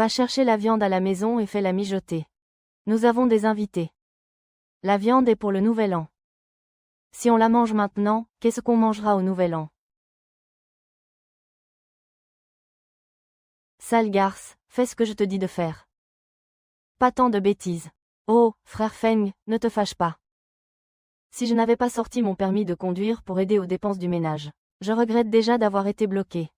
Va chercher la viande à la maison et fais-la mijoter. Nous avons des invités. La viande est pour le nouvel an. Si on la mange maintenant, qu'est-ce qu'on mangera au nouvel an? Sale garce, fais ce que je te dis de faire. Pas tant de bêtises. Oh, frère Feng, ne te fâche pas. Si je n'avais pas sorti mon permis de conduire pour aider aux dépenses du ménage, je regrette déjà d'avoir été bloqué.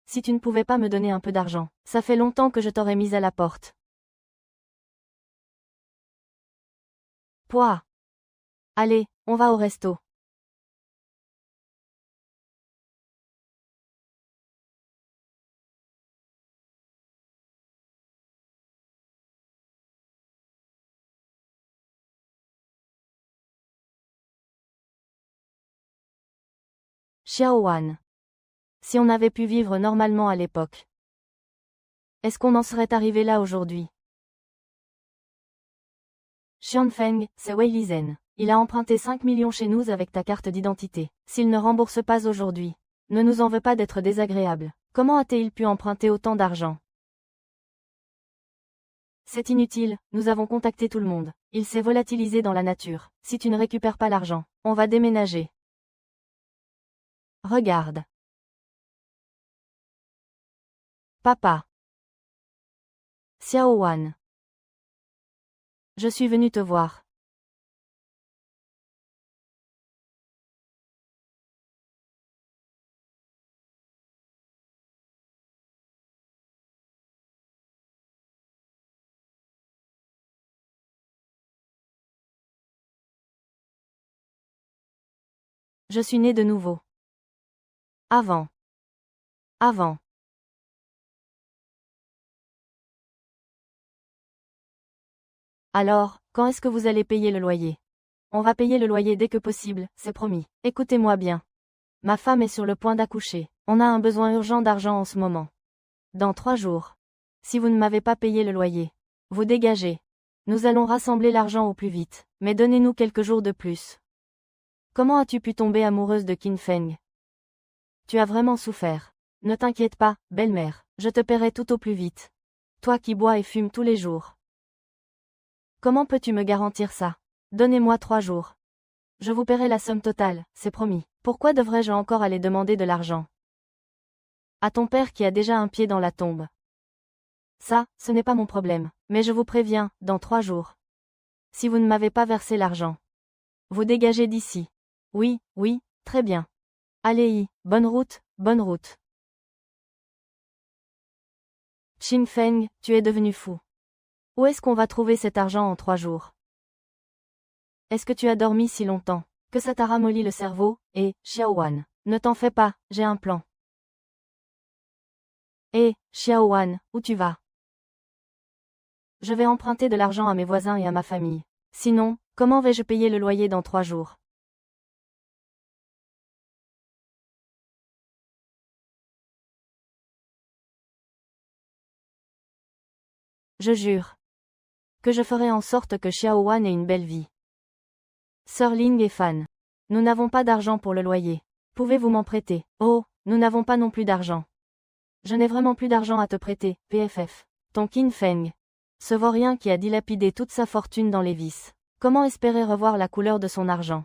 Si tu ne pouvais pas me donner un peu d'argent, ça fait longtemps que je t'aurais mise à la porte. Pouah. Allez, on va au resto. Xiao Wan. Si on avait pu vivre normalement à l'époque. Est-ce qu'on en serait arrivé là aujourd'hui? Xianfeng, c'est Wei Lizhen. Il a emprunté 5 millions chez nous avec ta carte d'identité. S'il ne rembourse pas aujourd'hui, ne nous en veux pas d'être désagréable. Comment a-t-il pu emprunter autant d'argent? C'est inutile, nous avons contacté tout le monde. Il s'est volatilisé dans la nature. Si tu ne récupères pas l'argent, on va déménager. Regarde. Papa. Xiao Wan. Je suis venu te voir. Je suis né de nouveau. Avant. Avant. Alors, quand est-ce que vous allez payer le loyer? On va payer le loyer dès que possible, c'est promis. Écoutez-moi bien. Ma femme est sur le point d'accoucher. On a un besoin urgent d'argent en ce moment. Dans 3 jours. Si vous ne m'avez pas payé le loyer, vous dégagez. Nous allons rassembler l'argent au plus vite, mais donnez-nous quelques jours de plus. Comment as-tu pu tomber amoureuse de Qin Feng? Tu as vraiment souffert. Ne t'inquiète pas, belle-mère, je te paierai tout au plus vite. Toi qui bois et fumes tous les jours. Comment peux-tu me garantir ça? Donnez-moi 3 jours. Je vous paierai la somme totale, c'est promis. Pourquoi devrais-je encore aller demander de l'argent? À ton père qui a déjà un pied dans la tombe. Ça, ce n'est pas mon problème, mais je vous préviens, dans 3 jours. Si vous ne m'avez pas versé l'argent, vous dégagez d'ici. Oui, oui, très bien. Allez-y, bonne route, bonne route. Qin Feng, tu es devenu fou. Où est-ce qu'on va trouver cet argent en 3 jours? Est-ce que tu as dormi si longtemps, que ça t'a ramolli le cerveau? Et, Xiao Wan, ne t'en fais pas, j'ai un plan. Xiao Wan, où tu vas? Je vais emprunter de l'argent à mes voisins et à ma famille. Sinon, comment vais-je payer le loyer dans 3 jours? Je jure que je ferai en sorte que Xiao Wan ait une belle vie. Sir Ling est fan. Nous n'avons pas d'argent pour le loyer. Pouvez-vous m'en prêter? Oh, nous n'avons pas non plus d'argent. Je n'ai vraiment plus d'argent à te prêter, PFF. Ton Qin Feng. Ce vaurien qui a dilapidé toute sa fortune dans les vices. Comment espérer revoir la couleur de son argent?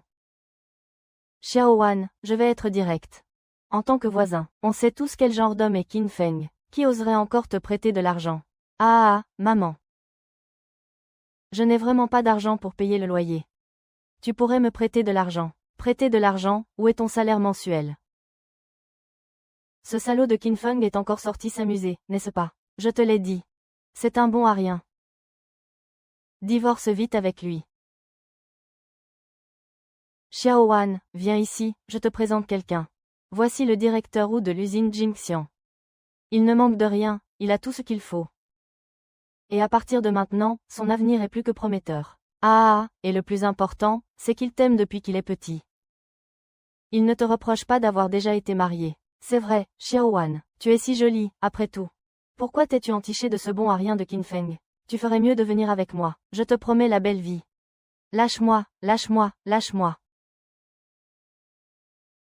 Xiao Wan, je vais être direct. En tant que voisin, on sait tous quel genre d'homme est Qin Feng. Qui oserait encore te prêter de l'argent? Ah, maman. Je n'ai vraiment pas d'argent pour payer le loyer. Tu pourrais me prêter de l'argent. Prêter de l'argent, où est ton salaire mensuel? Ce salaud de Qin Feng est encore sorti s'amuser, n'est-ce pas? Je te l'ai dit. C'est un bon à rien. Divorce vite avec lui. Xiao Wan, viens ici, je te présente quelqu'un. Voici le directeur Wu de l'usine Jingxiang. Il ne manque de rien, il a tout ce qu'il faut. Et à partir de maintenant, son avenir est plus que prometteur. Et le plus important, c'est qu'il t'aime depuis qu'il est petit. Il ne te reproche pas d'avoir déjà été marié. C'est vrai, Xiao Wan, tu es si jolie, après tout. Pourquoi t'es-tu entiché de ce bon à rien de Qin Feng? Tu ferais mieux de venir avec moi, je te promets la belle vie. Lâche-moi, lâche-moi, lâche-moi.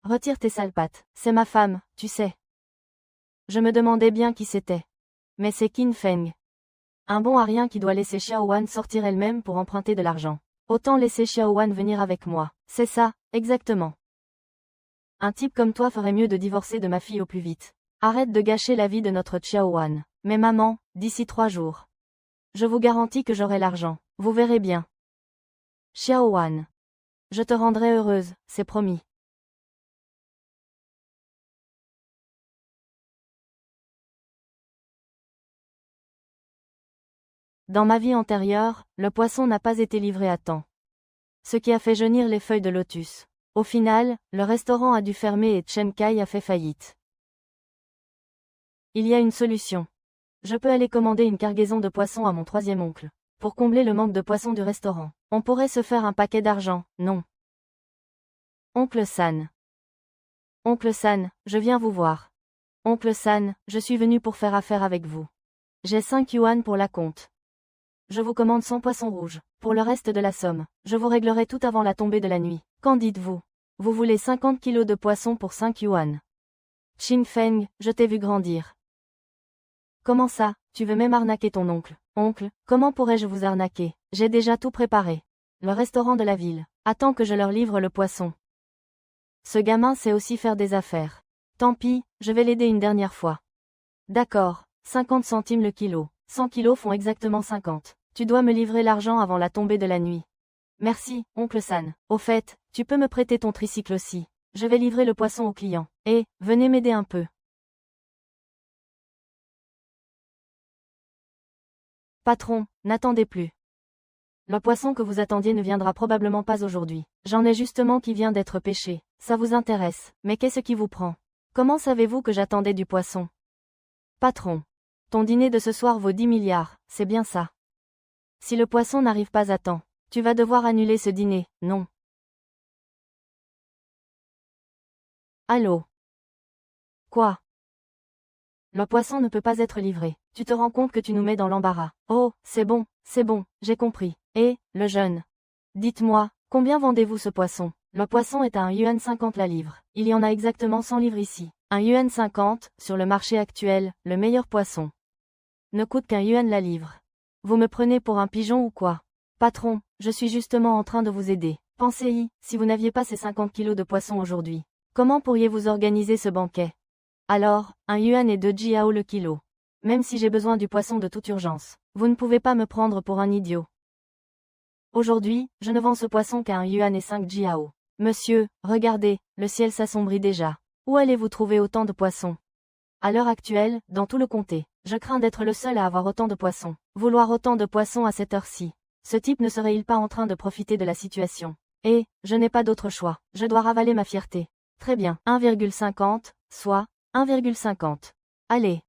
Retire tes sales pattes. C'est ma femme, tu sais. Je me demandais bien qui c'était. Mais c'est Qin Feng. Un bon à rien qui doit laisser Xiaowan sortir elle-même pour emprunter de l'argent. Autant laisser Xiaowan venir avec moi. C'est ça, exactement. Un type comme toi ferait mieux de divorcer de ma fille au plus vite. Arrête de gâcher la vie de notre Xiaowan. Mais maman, d'ici 3 jours. Je vous garantis que j'aurai l'argent. Vous verrez bien. Xiaowan. Je te rendrai heureuse, c'est promis. Dans ma vie antérieure, le poisson n'a pas été livré à temps. Ce qui a fait jaunir les feuilles de lotus. Au final, le restaurant a dû fermer et Chen Kai a fait faillite. Il y a une solution. Je peux aller commander une cargaison de poissons à mon troisième oncle. Pour combler le manque de poissons du restaurant. On pourrait se faire un paquet d'argent, non? Oncle San. Oncle San, je viens vous voir. Oncle San, je suis venu pour faire affaire avec vous. J'ai 5 yuan pour la compte. Je vous commande 100 poissons rouges. Pour le reste de la somme, je vous réglerai tout avant la tombée de la nuit. Qu'en dites-vous? Vous voulez 50 kilos de poissons pour 5 yuan. Qin Feng, je t'ai vu grandir. Comment ça, tu veux même arnaquer ton oncle? Oncle, comment pourrais-je vous arnaquer? J'ai déjà tout préparé. Le restaurant de la ville. Attends que je leur livre le poisson. Ce gamin sait aussi faire des affaires. Tant pis, je vais l'aider une dernière fois. D'accord, 50 centimes le kilo. 100 kilos font exactement 50. Tu dois me livrer l'argent avant la tombée de la nuit. Merci, oncle San. Au fait, tu peux me prêter ton tricycle aussi. Je vais livrer le poisson au client. Et, venez m'aider un peu. Patron, n'attendez plus. Le poisson que vous attendiez ne viendra probablement pas aujourd'hui. J'en ai justement qui vient d'être pêché. Ça vous intéresse, mais qu'est-ce qui vous prend? Comment savez-vous que j'attendais du poisson? Patron. Ton dîner de ce soir vaut 10 milliards, c'est bien ça. Si le poisson n'arrive pas à temps, tu vas devoir annuler ce dîner, non? Allô? Quoi? Le poisson ne peut pas être livré. Tu te rends compte que tu nous mets dans l'embarras. Oh, c'est bon, j'ai compris. Et, le jeune. Dites-moi, combien vendez-vous ce poisson? Le poisson est à 1 yuan 50 la livre. Il y en a exactement 100 livres ici. 1 yuan 50, sur le marché actuel, le meilleur poisson. Ne coûte qu'1 yuan la livre. Vous me prenez pour un pigeon ou quoi? Patron, je suis justement en train de vous aider. Pensez-y, si vous n'aviez pas ces 50 kilos de poisson aujourd'hui. Comment pourriez-vous organiser ce banquet? Alors, 1 yuan et 2 jiao le kilo. Même si j'ai besoin du poisson de toute urgence, vous ne pouvez pas me prendre pour un idiot. Aujourd'hui, je ne vends ce poisson qu'à 1 yuan et 5 jiao. Monsieur, regardez, le ciel s'assombrit déjà. Où allez-vous trouver autant de poissons? À l'heure actuelle, dans tout le comté, je crains d'être le seul à avoir autant de poissons. Vouloir autant de poissons à cette heure-ci. Ce type ne serait-il pas en train de profiter de la situation? Et, je n'ai pas d'autre choix, je dois ravaler ma fierté. Très bien, 1,50, soit 1,50. Allez.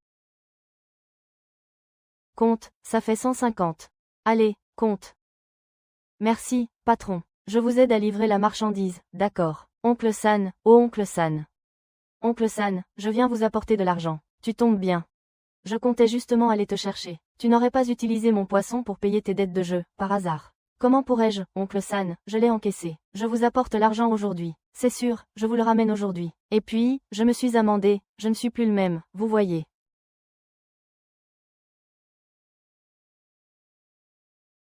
Compte, ça fait 150. Allez, compte. Merci, patron. Je vous aide à livrer la marchandise, d'accord. Oncle San, oh oncle San. Oncle San, je viens vous apporter de l'argent. Tu tombes bien. Je comptais justement aller te chercher. Tu n'aurais pas utilisé mon poisson pour payer tes dettes de jeu, par hasard. Comment pourrais-je, oncle San, je l'ai encaissé. Je vous apporte l'argent aujourd'hui. C'est sûr, je vous le ramène aujourd'hui. Et puis, je me suis amendé, je ne suis plus le même, vous voyez.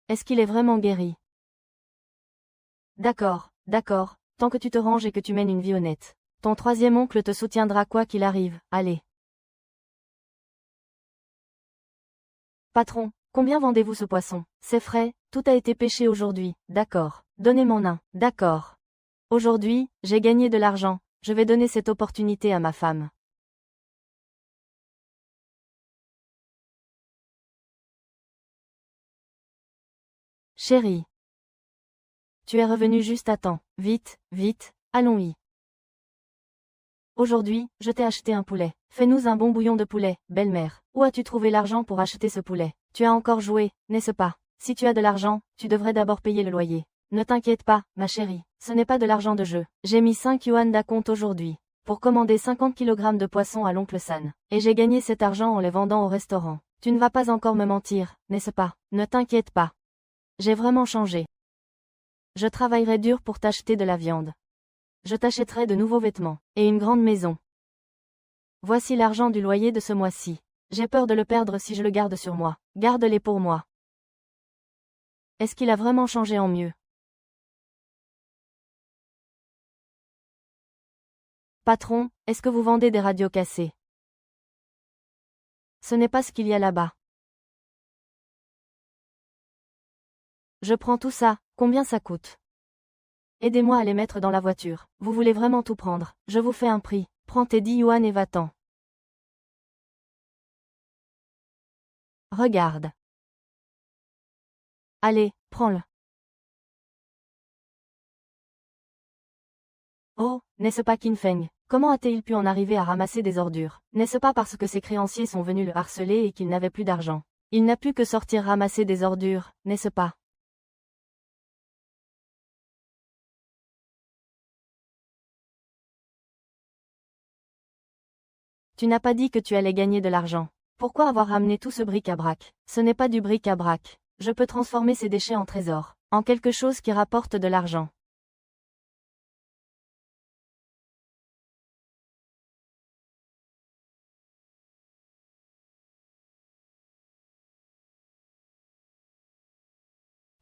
Est-ce qu'il est vraiment guéri? D'accord, tant que tu te ranges et que tu mènes une vie honnête. Ton troisième oncle te soutiendra quoi qu'il arrive, allez. Patron, combien vendez-vous ce poisson? C'est frais, tout a été pêché aujourd'hui, d'accord. Donnez-m'en un, d'accord. Aujourd'hui, j'ai gagné de l'argent, je vais donner cette opportunité à ma femme. Chérie. Tu es revenu juste à temps. Vite, allons-y. Aujourd'hui, je t'ai acheté un poulet. Fais-nous un bon bouillon de poulet, belle-mère. Où as-tu trouvé l'argent pour acheter ce poulet? Tu as encore joué, n'est-ce pas? Si tu as de l'argent, tu devrais d'abord payer le loyer. Ne t'inquiète pas, ma chérie, ce n'est pas de l'argent de jeu. J'ai mis 5 yuan d'acompte aujourd'hui, pour commander 50 kg de poisson à l'oncle San. Et j'ai gagné cet argent en les vendant au restaurant. Tu ne vas pas encore me mentir, n'est-ce pas? Ne t'inquiète pas. J'ai vraiment changé. Je travaillerai dur pour t'acheter de la viande. Je t'achèterai de nouveaux vêtements, et une grande maison. Voici l'argent du loyer de ce mois-ci. J'ai peur de le perdre si je le garde sur moi. Garde-les pour moi. Est-ce qu'il a vraiment changé en mieux? Patron, est-ce que vous vendez des radios cassées? Ce n'est pas ce qu'il y a là-bas. Je prends tout ça, combien ça coûte? Aidez-moi à les mettre dans la voiture. Vous voulez vraiment tout prendre? Je vous fais un prix. Prends tes 10 yuan et va-t'en. Regarde. Allez, prends-le. Oh, n'est-ce pas Qin Feng? Comment a-t-il pu en arriver à ramasser des ordures? N'est-ce pas parce que ses créanciers sont venus le harceler et qu'il n'avait plus d'argent? Il n'a pu que sortir ramasser des ordures, n'est-ce pas? Tu n'as pas dit que tu allais gagner de l'argent. Pourquoi avoir ramené tout ce bric-à-brac? Ce n'est pas du bric-à-brac. Je peux transformer ces déchets en trésors, en quelque chose qui rapporte de l'argent.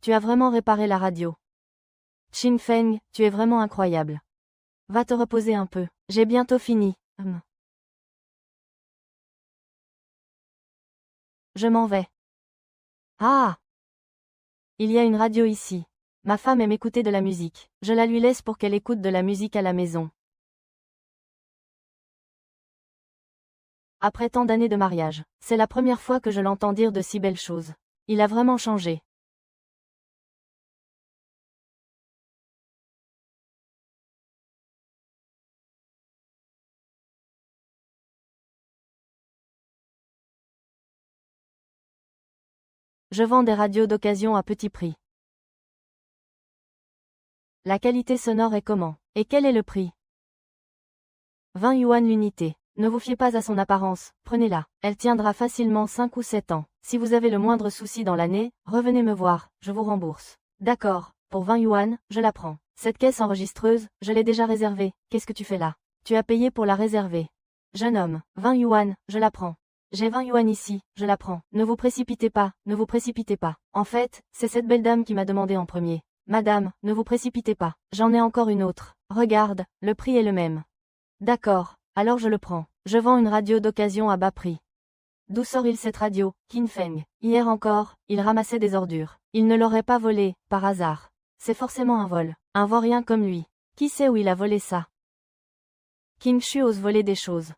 Tu as vraiment réparé la radio. Qin Feng, tu es vraiment incroyable. Va te reposer un peu. J'ai bientôt fini. Je m'en vais. Ah! Il y a une radio ici. Ma femme aime écouter de la musique. Je la lui laisse pour qu'elle écoute de la musique à la maison. Après tant d'années de mariage, c'est la première fois que je l'entends dire de si belles choses. Il a vraiment changé. Je vends des radios d'occasion à petit prix. La qualité sonore est comment? Et quel est le prix? 20 yuan l'unité. Ne vous fiez pas à son apparence, prenez-la. Elle tiendra facilement 5 ou 7 ans. Si vous avez le moindre souci dans l'année, revenez me voir, je vous rembourse. D'accord, pour 20 yuan, je la prends. Cette caisse enregistreuse, je l'ai déjà réservée. Qu'est-ce que tu fais là? Tu as payé pour la réserver. Jeune homme, 20 yuan, je la prends. J'ai 20 yuan ici, je la prends. Ne vous précipitez pas, ne vous précipitez pas. En fait, c'est cette belle dame qui m'a demandé en premier. Madame, ne vous précipitez pas. J'en ai encore une autre. Regarde, le prix est le même. D'accord, alors je le prends. Je vends une radio d'occasion à bas prix. D'où sort-il cette radio, Qin Feng? Hier encore, il ramassait des ordures. Il ne l'aurait pas volé, par hasard. C'est forcément un vol. Un vaurien comme lui. Qui sait où il a volé ça? King Shu ose voler des choses.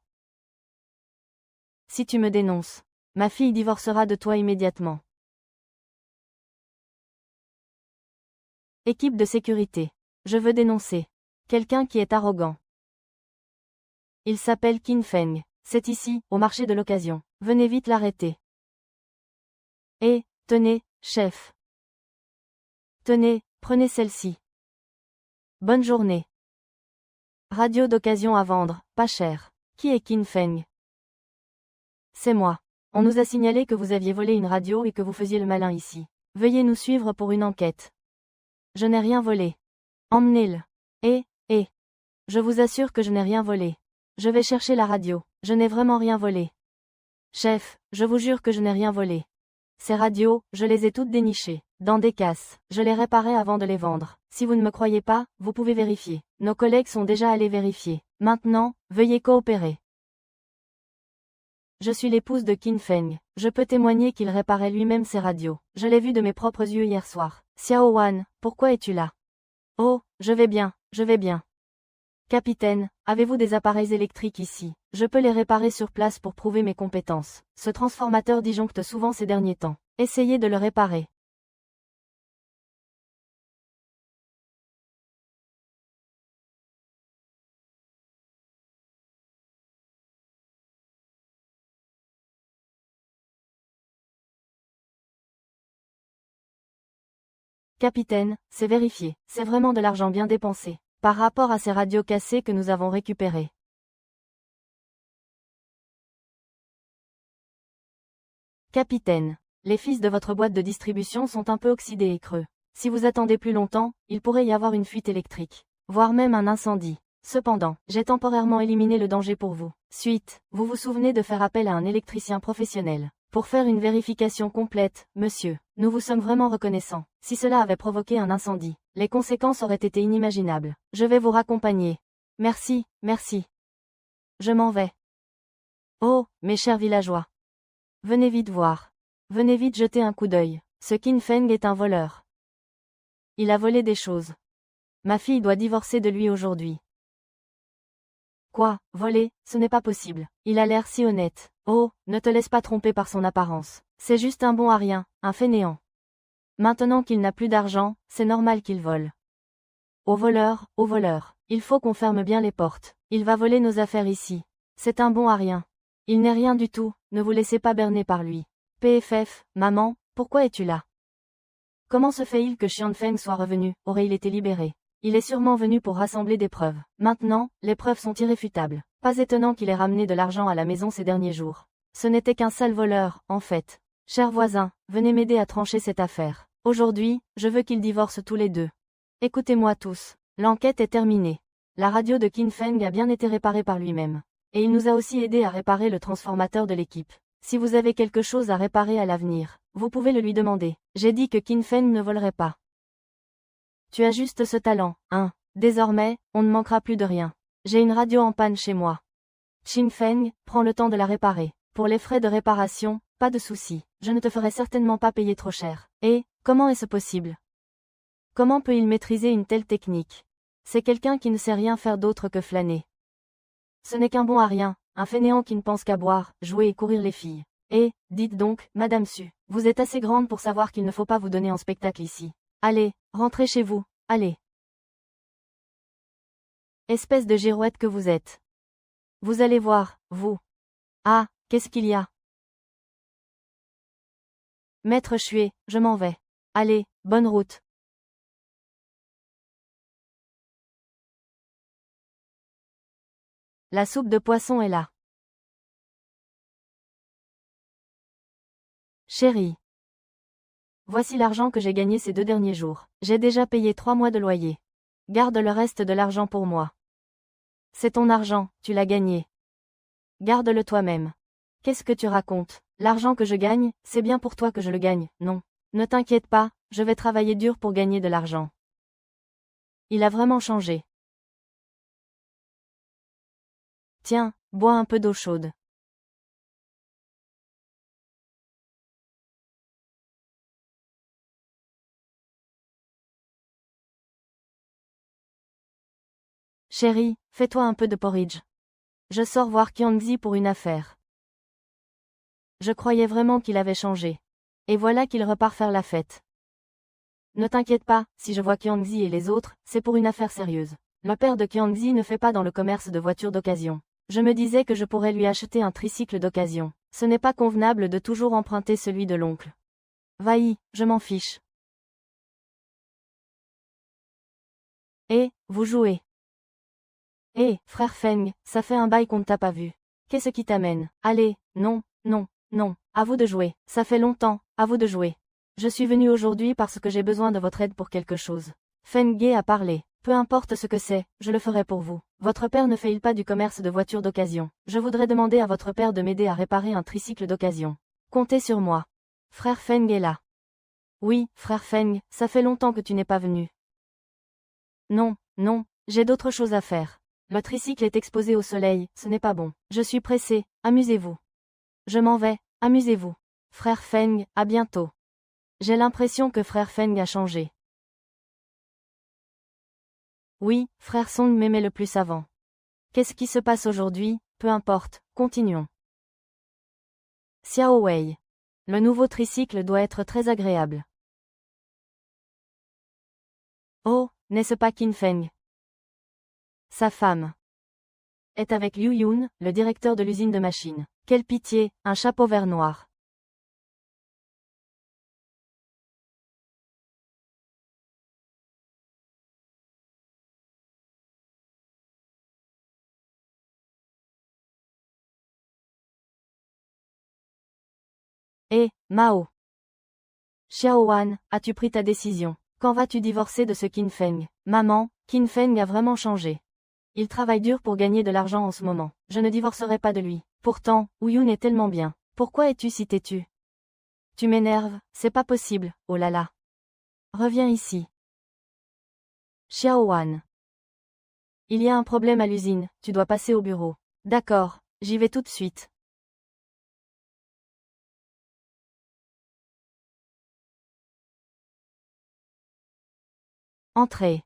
Si tu me dénonces, ma fille divorcera de toi immédiatement. Équipe de sécurité. Je veux dénoncer. Quelqu'un qui est arrogant. Il s'appelle Qin Feng. C'est ici, au marché de l'occasion. Venez vite l'arrêter. Et, tenez, chef. Tenez, prenez celle-ci. Bonne journée. Radio d'occasion à vendre, pas cher. Qui est Qin Feng? C'est moi. On nous a signalé que vous aviez volé une radio et que vous faisiez le malin ici. Veuillez nous suivre pour une enquête. Je n'ai rien volé. Emmenez-le. Et, je vous assure que je n'ai rien volé. Je vais chercher la radio. Je n'ai vraiment rien volé. Chef, je vous jure que je n'ai rien volé. Ces radios, je les ai toutes dénichées, dans des casses. Je les réparais avant de les vendre. Si vous ne me croyez pas, vous pouvez vérifier. Nos collègues sont déjà allés vérifier. Maintenant, veuillez coopérer. Je suis l'épouse de Qin Feng. Je peux témoigner qu'il réparait lui-même ses radios. Je l'ai vu de mes propres yeux hier soir. Xiao Wan, pourquoi es-tu là? Oh, je vais bien, je vais bien. Capitaine, avez-vous des appareils électriques ici? Je peux les réparer sur place pour prouver mes compétences. Ce transformateur disjoncte souvent ces derniers temps. Essayez de le réparer. Capitaine, c'est vérifié. C'est vraiment de l'argent bien dépensé. Par rapport à ces radios cassées que nous avons récupérées. Capitaine, les fils de votre boîte de distribution sont un peu oxydés et creux. Si vous attendez plus longtemps, il pourrait y avoir une fuite électrique. voire même un incendie. Cependant, j'ai temporairement éliminé le danger pour vous. Suite, vous vous souvenez de faire appel à un électricien professionnel. Pour faire une vérification complète, monsieur, nous vous sommes vraiment reconnaissants. Si cela avait provoqué un incendie, les conséquences auraient été inimaginables. Je vais vous raccompagner. Merci, merci. Je m'en vais. Oh, mes chers villageois. Venez vite voir. Venez vite jeter un coup d'œil. Ce Qin Feng est un voleur. Il a volé des choses. Ma fille doit divorcer de lui aujourd'hui. Quoi, voler, ce n'est pas possible. Il a l'air si honnête. Oh, ne te laisse pas tromper par son apparence. C'est juste un bon à rien, un fainéant. Maintenant qu'il n'a plus d'argent, c'est normal qu'il vole. Au voleur, il faut qu'on ferme bien les portes. Il va voler nos affaires ici. C'est un bon à rien. Il n'est rien du tout, ne vous laissez pas berner par lui. PFF, maman, pourquoi es-tu là? Comment se fait-il que Xianfeng soit revenu? Aurait-il été libéré? Il est sûrement venu pour rassembler des preuves. Maintenant, les preuves sont irréfutables. Pas étonnant qu'il ait ramené de l'argent à la maison ces derniers jours. Ce n'était qu'un sale voleur, en fait. Chers voisins, venez m'aider à trancher cette affaire. Aujourd'hui, je veux qu'ils divorcent tous les deux. Écoutez-moi tous. L'enquête est terminée. La radio de Qin Feng a bien été réparée par lui-même. Et il nous a aussi aidé à réparer le transformateur de l'équipe. Si vous avez quelque chose à réparer à l'avenir, vous pouvez le lui demander. J'ai dit que Qin Feng ne volerait pas. Tu as juste ce talent, hein. Désormais, on ne manquera plus de rien. J'ai une radio en panne chez moi. Qin Feng, prends le temps de la réparer. Pour les frais de réparation, pas de souci. Je ne te ferai certainement pas payer trop cher. Et, comment est-ce possible? Comment peut-il maîtriser une telle technique? C'est quelqu'un qui ne sait rien faire d'autre que flâner. Ce n'est qu'un bon à rien, un fainéant qui ne pense qu'à boire, jouer et courir les filles. Et, dites donc, Madame Su, vous êtes assez grande pour savoir qu'il ne faut pas vous donner en spectacle ici. Allez, rentrez chez vous, allez. Espèce de girouette que vous êtes. Vous allez voir, vous. Ah, qu'est-ce qu'il y a? Maître Xue, je m'en vais. Allez, bonne route. La soupe de poisson est là. Chérie. Voici l'argent que j'ai gagné ces 2 derniers jours. J'ai déjà payé 3 mois de loyer. Garde le reste de l'argent pour moi. C'est ton argent, tu l'as gagné. Garde-le toi-même. Qu'est-ce que tu racontes? L'argent que je gagne, c'est bien pour toi que je le gagne, non? Ne t'inquiète pas, je vais travailler dur pour gagner de l'argent. Il a vraiment changé. Tiens, bois un peu d'eau chaude. Chérie, fais-toi un peu de porridge. Je sors voir Qiangzi pour une affaire. Je croyais vraiment qu'il avait changé. Et voilà qu'il repart faire la fête. Ne t'inquiète pas, si je vois Qiangzi et les autres, c'est pour une affaire sérieuse. Le père de Qiangzi ne fait pas dans le commerce de voitures d'occasion. Je me disais que je pourrais lui acheter un tricycle d'occasion. Ce n'est pas convenable de toujours emprunter celui de l'oncle. Va-y, je m'en fiche. Eh, vous jouez. Eh, frère Feng, ça fait un bail qu'on ne t'a pas vu. Qu'est-ce qui t'amène? Allez, non, non, non, à vous de jouer. Ça fait longtemps, à vous de jouer. Je suis venu aujourd'hui parce que j'ai besoin de votre aide pour quelque chose. Feng Ge a parlé. Peu importe ce que c'est, je le ferai pour vous. Votre père ne fait-il pas du commerce de voitures d'occasion? Je voudrais demander à votre père de m'aider à réparer un tricycle d'occasion. Comptez sur moi. Frère Feng est là. Oui, frère Feng, ça fait longtemps que tu n'es pas venu. Non, non, j'ai d'autres choses à faire. Le tricycle est exposé au soleil, ce n'est pas bon. Je suis pressé, amusez-vous. Je m'en vais, amusez-vous. Frère Feng, à bientôt. J'ai l'impression que frère Feng a changé. Oui, frère Song m'aimait le plus avant. Qu'est-ce qui se passe aujourd'hui? Peu importe, continuons. Xiao Wei. Le nouveau tricycle doit être très agréable. Oh, n'est-ce pas Qin Feng? Sa femme est avec Liu Yun, le directeur de l'usine de machines. Quelle pitié, un chapeau vert noir. Eh, Mao. Xiao Wan, as-tu pris ta décision? Quand vas-tu divorcer de ce Qin Feng? Maman, Qin Feng a vraiment changé. Il travaille dur pour gagner de l'argent en ce moment. Je ne divorcerai pas de lui. Pourtant, Woo-Yoon est tellement bien. Pourquoi es-tu si têtu? Tu m'énerves, c'est pas possible, oh là là. Reviens ici. Xiaowan. Il y a un problème à l'usine, tu dois passer au bureau. D'accord, j'y vais tout de suite. Entrez.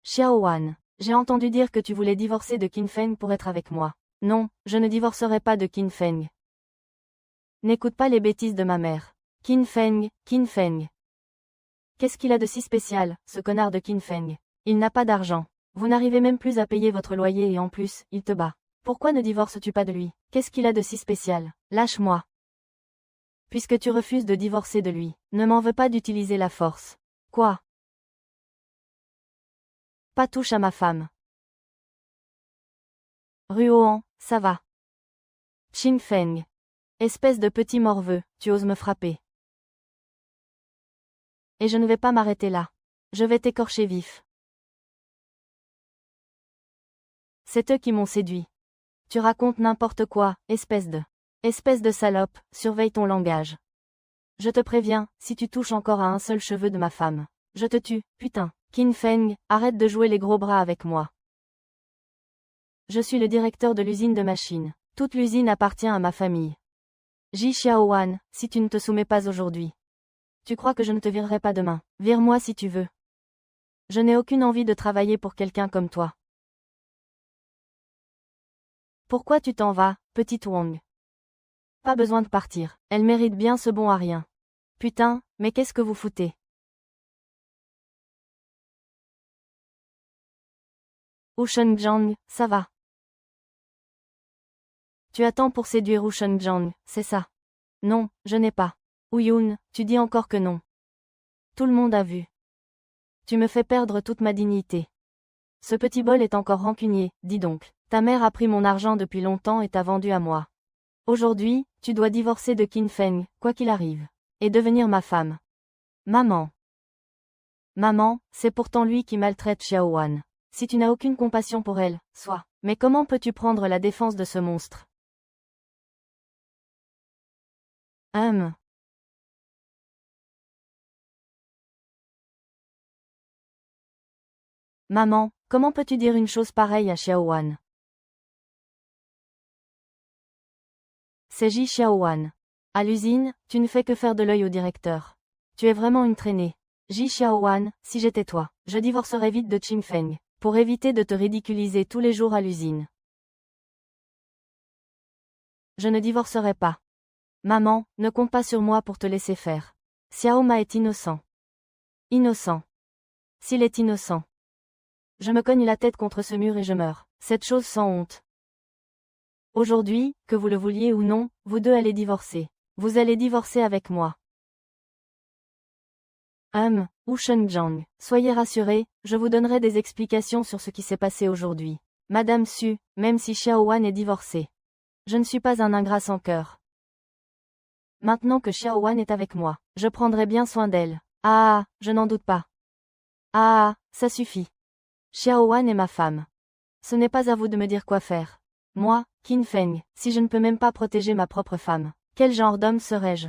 Xiaowan, j'ai entendu dire que tu voulais divorcer de Qin Feng pour être avec moi. Non, je ne divorcerai pas de Qin Feng. N'écoute pas les bêtises de ma mère. Qin Feng, Qin Feng. Qu'est-ce qu'il a de si spécial, ce connard de Qin Feng? Il n'a pas d'argent. Vous n'arrivez même plus à payer votre loyer et en plus, il te bat. Pourquoi ne divorces-tu pas de lui? Qu'est-ce qu'il a de si spécial? Lâche-moi. Puisque tu refuses de divorcer de lui, ne m'en veux pas d'utiliser la force. Quoi? Pas touche à ma femme. Ruoan, ça va. Qin Feng. Espèce de petit morveux, tu oses me frapper. Et je ne vais pas m'arrêter là. Je vais t'écorcher vif. C'est eux qui m'ont séduit. Tu racontes n'importe quoi, espèce de salope, surveille ton langage. Je te préviens, si tu touches encore à un seul cheveu de ma femme, je te tue, putain. Qin Feng, arrête de jouer les gros bras avec moi. Je suis le directeur de l'usine de machines. Toute l'usine appartient à ma famille. Ji Xiaowan, si tu ne te soumets pas aujourd'hui. Tu crois que je ne te virerai pas demain? Vire-moi si tu veux. Je n'ai aucune envie de travailler pour quelqu'un comme toi. Pourquoi tu t'en vas, petite Wang? Pas besoin de partir, elle mérite bien ce bon à rien. Putain, mais qu'est-ce que vous foutez? Wu Shengjiang, ça va. Tu attends pour séduire Wu Shengjiang, c'est ça? Non, je n'ai pas. Woo-Yoon, tu dis encore que non. Tout le monde a vu. Tu me fais perdre toute ma dignité. Ce petit bol est encore rancunier, dis donc. Ta mère a pris mon argent depuis longtemps et t'a vendu à moi. Aujourd'hui, tu dois divorcer de Qin Feng, quoi qu'il arrive. Et devenir ma femme. Maman. Maman, c'est pourtant lui qui maltraite Xiaowan. Si tu n'as aucune compassion pour elle, sois. Mais comment peux-tu prendre la défense de ce monstre? Maman, comment peux-tu dire une chose pareille à Xiaowan? C'est Ji Xiaowan. À l'usine, tu ne fais que faire de l'œil au directeur. Tu es vraiment une traînée. Ji Xiaowan, si j'étais toi, je divorcerais vite de Qin Feng, pour éviter de te ridiculiser tous les jours à l'usine. Je ne divorcerai pas. Maman, ne compte pas sur moi pour te laisser faire. Xiaoma est innocent. Innocent. S'il est innocent. Je me cogne la tête contre ce mur et je meurs. Cette chose sans honte. Aujourd'hui, que vous le vouliez ou non, vous deux allez divorcer. Vous allez divorcer avec moi. Wu Shengjiang, soyez rassurés, je vous donnerai des explications sur ce qui s'est passé aujourd'hui. Madame Su, même si Xiaowan est divorcée. Je ne suis pas un ingrat sans cœur. Maintenant que Xiaowan est avec moi, je prendrai bien soin d'elle. Ah, je n'en doute pas. Ah, ça suffit. Xiaowan est ma femme. Ce n'est pas à vous de me dire quoi faire. Moi, Qin Feng, si je ne peux même pas protéger ma propre femme, quel genre d'homme serais-je?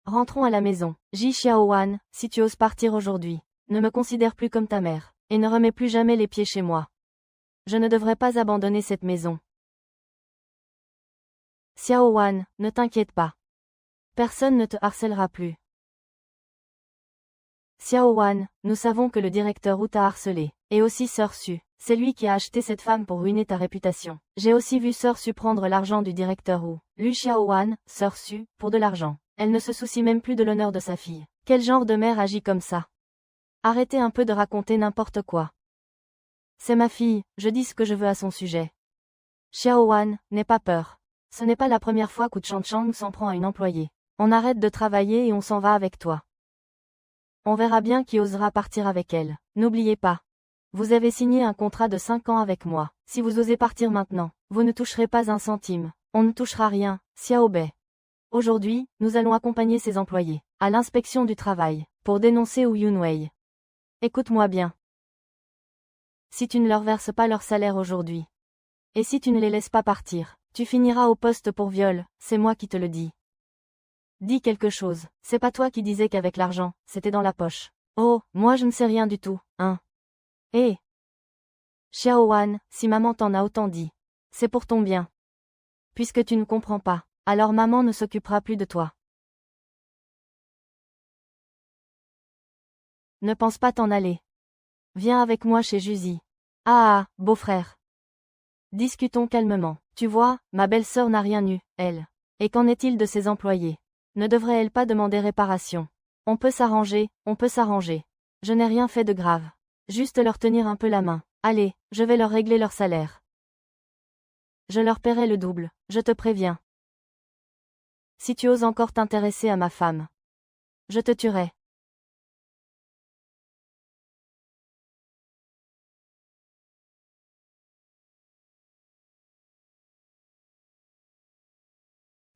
Rentrons à la maison. Ji Xiaowan, si tu oses partir aujourd'hui, ne me considère plus comme ta mère, et ne remets plus jamais les pieds chez moi. Je ne devrais pas abandonner cette maison. Xiaowan, ne t'inquiète pas. Personne ne te harcèlera plus. Xiaowan, nous savons que le directeur Wu t'a harcelé, et aussi Sœur Su. C'est lui qui a acheté cette femme pour ruiner ta réputation. J'ai aussi vu Sœur Su prendre l'argent du directeur Wu. Lu Xiaowan, Sœur Su, pour de l'argent. Elle ne se soucie même plus de l'honneur de sa fille. Quel genre de mère agit comme ça? Arrêtez un peu de raconter n'importe quoi. C'est ma fille, je dis ce que je veux à son sujet. Xiaowan, n'aie pas peur. Ce n'est pas la première fois qu'Wu Changchang s'en prend à une employée. On arrête de travailler et on s'en va avec toi. On verra bien qui osera partir avec elle. N'oubliez pas. Vous avez signé un contrat de 5 ans avec moi. Si vous osez partir maintenant, vous ne toucherez pas un centime. On ne touchera rien, Xiaobei. Aujourd'hui, nous allons accompagner ces employés à l'inspection du travail pour dénoncer Woo Yun-wei. Écoute-moi bien. Si tu ne leur verses pas leur salaire aujourd'hui, et si tu ne les laisses pas partir, tu finiras au poste pour viol, c'est moi qui te le dis. Dis quelque chose, c'est pas toi qui disais qu'avec l'argent, c'était dans la poche. Oh, moi je ne sais rien du tout, hein. Eh Xiao Wan, si maman t'en a autant dit, c'est pour ton bien. Puisque tu ne comprends pas, alors maman ne s'occupera plus de toi. Ne pense pas t'en aller. Viens avec moi chez Juzy. Ah, beau-frère. Discutons calmement. Tu vois, ma belle-sœur n'a rien eu, elle. Et qu'en est-il de ses employés? Ne devrait-elle pas demander réparation? On peut s'arranger, on peut s'arranger. Je n'ai rien fait de grave. Juste leur tenir un peu la main. Allez, je vais leur régler leur salaire. Je leur paierai le double, je te préviens. Si tu oses encore t'intéresser à ma femme, je te tuerai.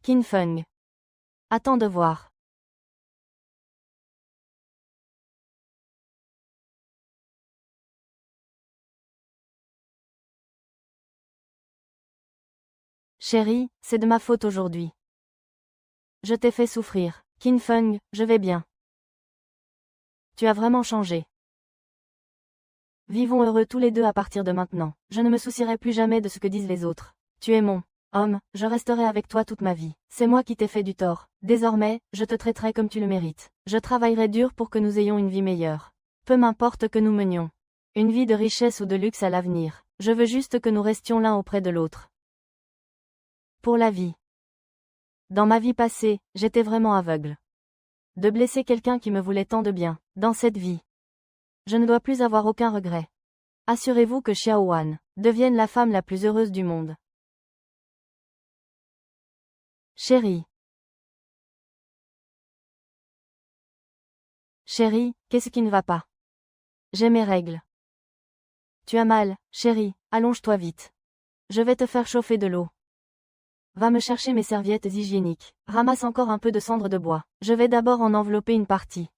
Qin Feng. Attends de voir. Chérie, c'est de ma faute aujourd'hui. Je t'ai fait souffrir. Qin Feng, je vais bien. Tu as vraiment changé. Vivons heureux tous les deux à partir de maintenant. Je ne me soucierai plus jamais de ce que disent les autres. Tu es mon homme, je resterai avec toi toute ma vie. C'est moi qui t'ai fait du tort. Désormais, je te traiterai comme tu le mérites. Je travaillerai dur pour que nous ayons une vie meilleure. Peu m'importe que nous menions une vie de richesse ou de luxe à l'avenir. Je veux juste que nous restions l'un auprès de l'autre. Pour la vie. Dans ma vie passée, j'étais vraiment aveugle. De blesser quelqu'un qui me voulait tant de bien, dans cette vie. Je ne dois plus avoir aucun regret. Assurez-vous que Xiao Wan devienne la femme la plus heureuse du monde. Chérie. Chérie, qu'est-ce qui ne va pas? J'ai mes règles. Tu as mal, chérie, allonge-toi vite. Je vais te faire chauffer de l'eau. Va me chercher mes serviettes hygiéniques. Ramasse encore un peu de cendre de bois. Je vais d'abord en envelopper une partie.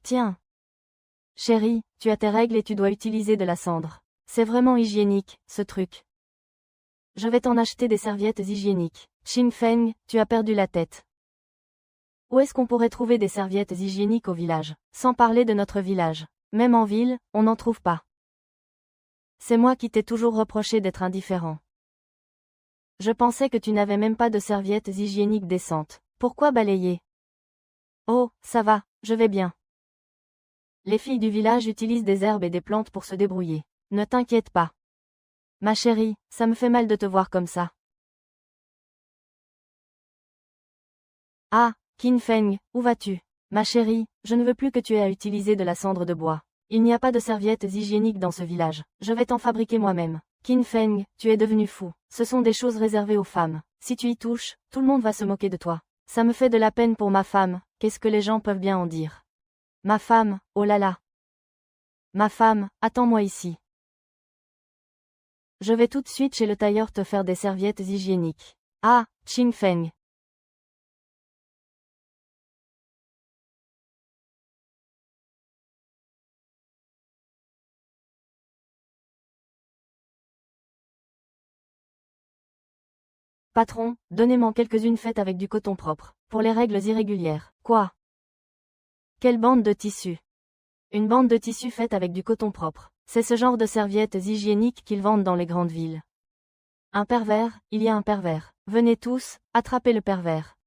Tiens. Chérie, tu as tes règles et tu dois utiliser de la cendre. C'est vraiment hygiénique, ce truc. Je vais t'en acheter des serviettes hygiéniques. Qin Feng, tu as perdu la tête. Où est-ce qu'on pourrait trouver des serviettes hygiéniques au village? Sans parler de notre village. Même en ville, on n'en trouve pas. C'est moi qui t'ai toujours reproché d'être indifférent. Je pensais que tu n'avais même pas de serviettes hygiéniques décentes. Pourquoi balayer? Oh, ça va, je vais bien. Les filles du village utilisent des herbes et des plantes pour se débrouiller. Ne t'inquiète pas. Ma chérie, ça me fait mal de te voir comme ça. Ah, Qin Feng, où vas-tu? Ma chérie, je ne veux plus que tu aies à utiliser de la cendre de bois. Il n'y a pas de serviettes hygiéniques dans ce village. Je vais t'en fabriquer moi-même. Qin Feng, tu es devenu fou. Ce sont des choses réservées aux femmes. Si tu y touches, tout le monde va se moquer de toi. Ça me fait de la peine pour ma femme, qu'est-ce que les gens peuvent bien en dire? Ma femme, oh là là. Ma femme, attends-moi ici. Je vais tout de suite chez le tailleur te faire des serviettes hygiéniques. Ah, Qin Feng. Patron, donnez-moi quelques-unes faites avec du coton propre. Pour les règles irrégulières. Quoi? Quelle bande de tissu? Une bande de tissu faite avec du coton propre. C'est ce genre de serviettes hygiéniques qu'ils vendent dans les grandes villes. Un pervers, il y a un pervers. Venez tous, attrapez le pervers.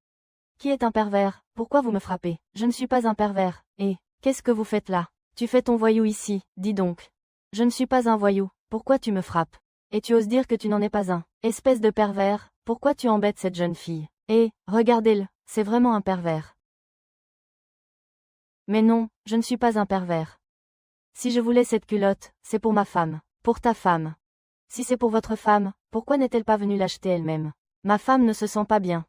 Qui est un pervers? Pourquoi vous me frappez? Je ne suis pas un pervers. Et, qu'est-ce que vous faites là? Tu fais ton voyou ici, dis donc. Je ne suis pas un voyou, pourquoi tu me frappes? Et tu oses dire que tu n'en es pas un. Espèce de pervers, pourquoi tu embêtes cette jeune fille? Et, regardez-le, c'est vraiment un pervers. Mais non, je ne suis pas un pervers. Si je voulais cette culotte, c'est pour ma femme. Pour ta femme. Si c'est pour votre femme, pourquoi n'est-elle pas venue l'acheter elle-même? Ma femme ne se sent pas bien.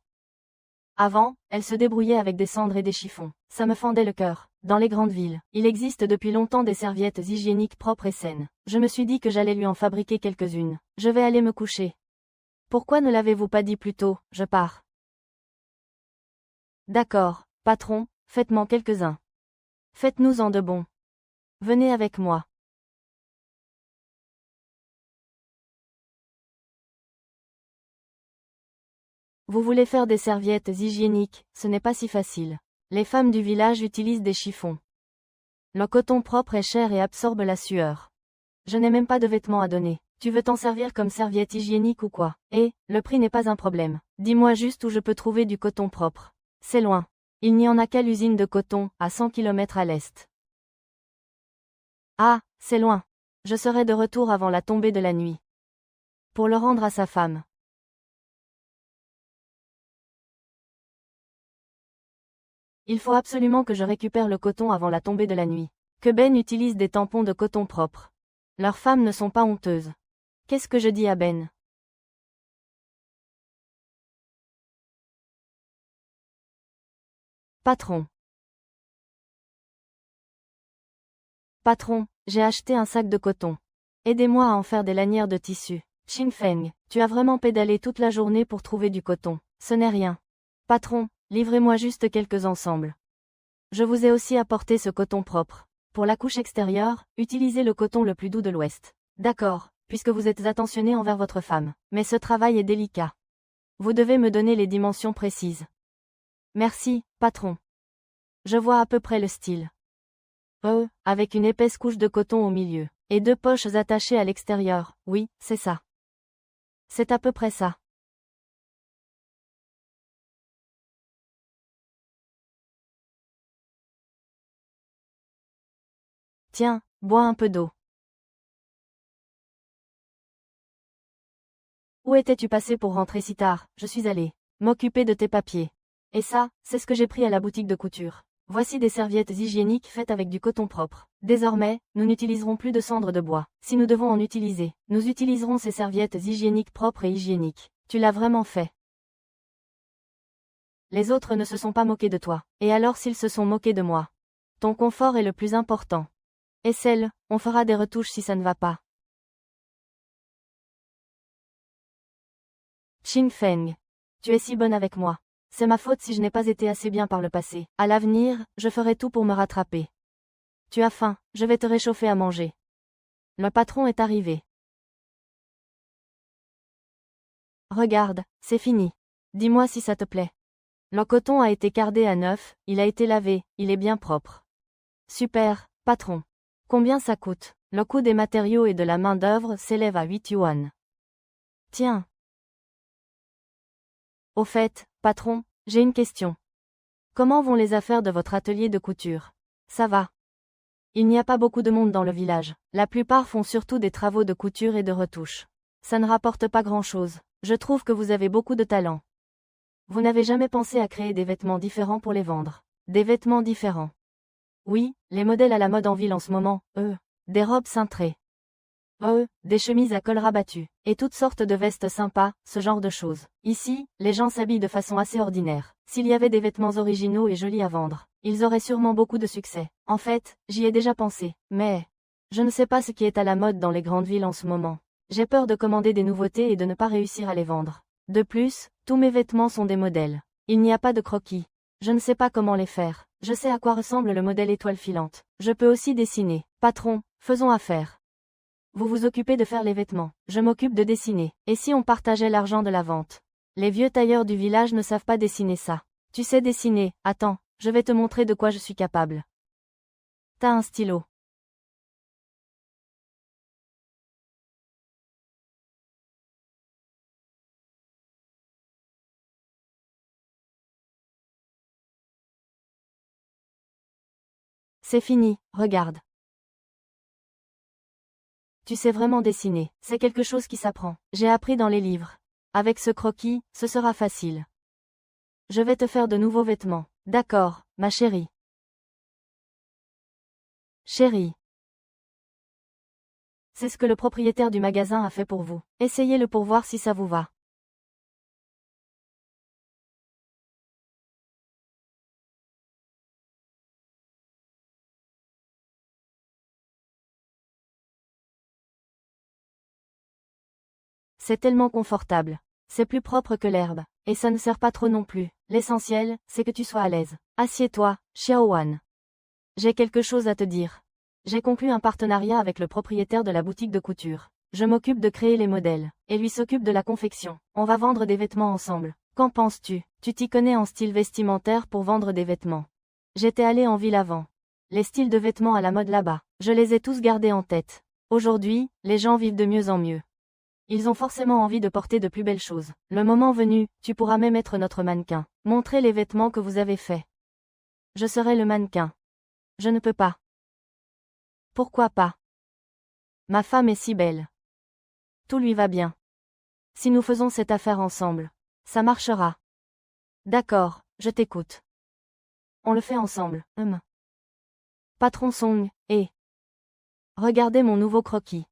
Avant, elle se débrouillait avec des cendres et des chiffons. Ça me fendait le cœur. Dans les grandes villes, il existe depuis longtemps des serviettes hygiéniques propres et saines. Je me suis dit que j'allais lui en fabriquer quelques-unes. Je vais aller me coucher. Pourquoi ne l'avez-vous pas dit plus tôt? Je pars. D'accord, patron, faites-m'en quelques-uns. Faites-nous-en de bons. Venez avec moi. Vous voulez faire des serviettes hygiéniques, ce n'est pas si facile. Les femmes du village utilisent des chiffons. Le coton propre est cher et absorbe la sueur. Je n'ai même pas de vêtements à donner. Tu veux t'en servir comme serviette hygiénique ou quoi? Et, le prix n'est pas un problème. Dis-moi juste où je peux trouver du coton propre. C'est loin. Il n'y en a qu'à l'usine de coton, à 100 km à l'est. Ah, c'est loin. Je serai de retour avant la tombée de la nuit. Pour le rendre à sa femme. Il faut absolument que je récupère le coton avant la tombée de la nuit. Que Ben utilise des tampons de coton propres. Leurs femmes ne sont pas honteuses. Qu'est-ce que je dis à Ben? Patron. Patron, j'ai acheté un sac de coton. Aidez-moi à en faire des lanières de tissu. Xingfeng, tu as vraiment pédalé toute la journée pour trouver du coton. Ce n'est rien. Patron, livrez-moi juste quelques ensembles. Je vous ai aussi apporté ce coton propre. Pour la couche extérieure, utilisez le coton le plus doux de l'Ouest. D'accord, puisque vous êtes attentionné envers votre femme. Mais ce travail est délicat. Vous devez me donner les dimensions précises. Merci, patron. Je vois à peu près le style. Oh, avec une épaisse couche de coton au milieu. Et 2 poches attachées à l'extérieur, oui, c'est ça. C'est à peu près ça. Tiens, bois un peu d'eau. Où étais-tu passé pour rentrer si tard? Je suis allé m'occuper de tes papiers. Et ça, c'est ce que j'ai pris à la boutique de couture. Voici des serviettes hygiéniques faites avec du coton propre. Désormais, nous n'utiliserons plus de cendres de bois. Si nous devons en utiliser, nous utiliserons ces serviettes hygiéniques propres et hygiéniques. Tu l'as vraiment fait. Les autres ne se sont pas moqués de toi. Et alors s'ils se sont moqués de moi? Ton confort est le plus important. Et celle, on fera des retouches si ça ne va pas. Xingfeng. Tu es si bonne avec moi. C'est ma faute si je n'ai pas été assez bien par le passé. À l'avenir, je ferai tout pour me rattraper. Tu as faim, je vais te réchauffer à manger. Le patron est arrivé. Regarde, c'est fini. Dis-moi si ça te plaît. Le coton a été cardé à neuf, il a été lavé, il est bien propre. Super, patron. Combien ça coûte? Le coût des matériaux et de la main-d'œuvre s'élève à 8 yuan. Tiens. Au fait, patron, j'ai une question. Comment vont les affaires de votre atelier de couture? Ça va. Il n'y a pas beaucoup de monde dans le village. La plupart font surtout des travaux de couture et de retouche. Ça ne rapporte pas grand-chose. Je trouve que vous avez beaucoup de talent. Vous n'avez jamais pensé à créer des vêtements différents pour les vendre? Des vêtements différents. Oui, les modèles à la mode en ville en ce moment, des robes cintrées. Des chemises à col rabattu. Et toutes sortes de vestes sympas, ce genre de choses. Ici, les gens s'habillent de façon assez ordinaire. S'il y avait des vêtements originaux et jolis à vendre, ils auraient sûrement beaucoup de succès. En fait, j'y ai déjà pensé. Mais, je ne sais pas ce qui est à la mode dans les grandes villes en ce moment. J'ai peur de commander des nouveautés et de ne pas réussir à les vendre. De plus, tous mes vêtements sont des modèles. Il n'y a pas de croquis. Je ne sais pas comment les faire. Je sais à quoi ressemble le modèle étoile filante. Je peux aussi dessiner. Patron, faisons affaire. Vous vous occupez de faire les vêtements. Je m'occupe de dessiner. Et si on partageait l'argent de la vente? Les vieux tailleurs du village ne savent pas dessiner ça. Tu sais dessiner, attends, je vais te montrer de quoi je suis capable. T'as un stylo. C'est fini, regarde. Tu sais vraiment dessiner, c'est quelque chose qui s'apprend. J'ai appris dans les livres. Avec ce croquis, ce sera facile. Je vais te faire de nouveaux vêtements. D'accord, ma chérie. Chérie. C'est ce que le propriétaire du magasin a fait pour vous. Essayez-le pour voir si ça vous va. C'est tellement confortable. C'est plus propre que l'herbe. Et ça ne sert pas trop non plus. L'essentiel, c'est que tu sois à l'aise. Assieds-toi, Xiaowan. J'ai quelque chose à te dire. J'ai conclu un partenariat avec le propriétaire de la boutique de couture. Je m'occupe de créer les modèles, et lui s'occupe de la confection. On va vendre des vêtements ensemble. Qu'en penses-tu? Tu t'y connais en style vestimentaire pour vendre des vêtements. J'étais allée en ville avant. Les styles de vêtements à la mode là-bas, je les ai tous gardés en tête. Aujourd'hui, les gens vivent de mieux en mieux. Ils ont forcément envie de porter de plus belles choses. Le moment venu, tu pourras même être notre mannequin. Montrer les vêtements que vous avez faits. Je serai le mannequin. Je ne peux pas. Pourquoi pas? Ma femme est si belle. Tout lui va bien. Si nous faisons cette affaire ensemble, ça marchera. D'accord, je t'écoute. On le fait ensemble. Patron Song, regardez mon nouveau croquis.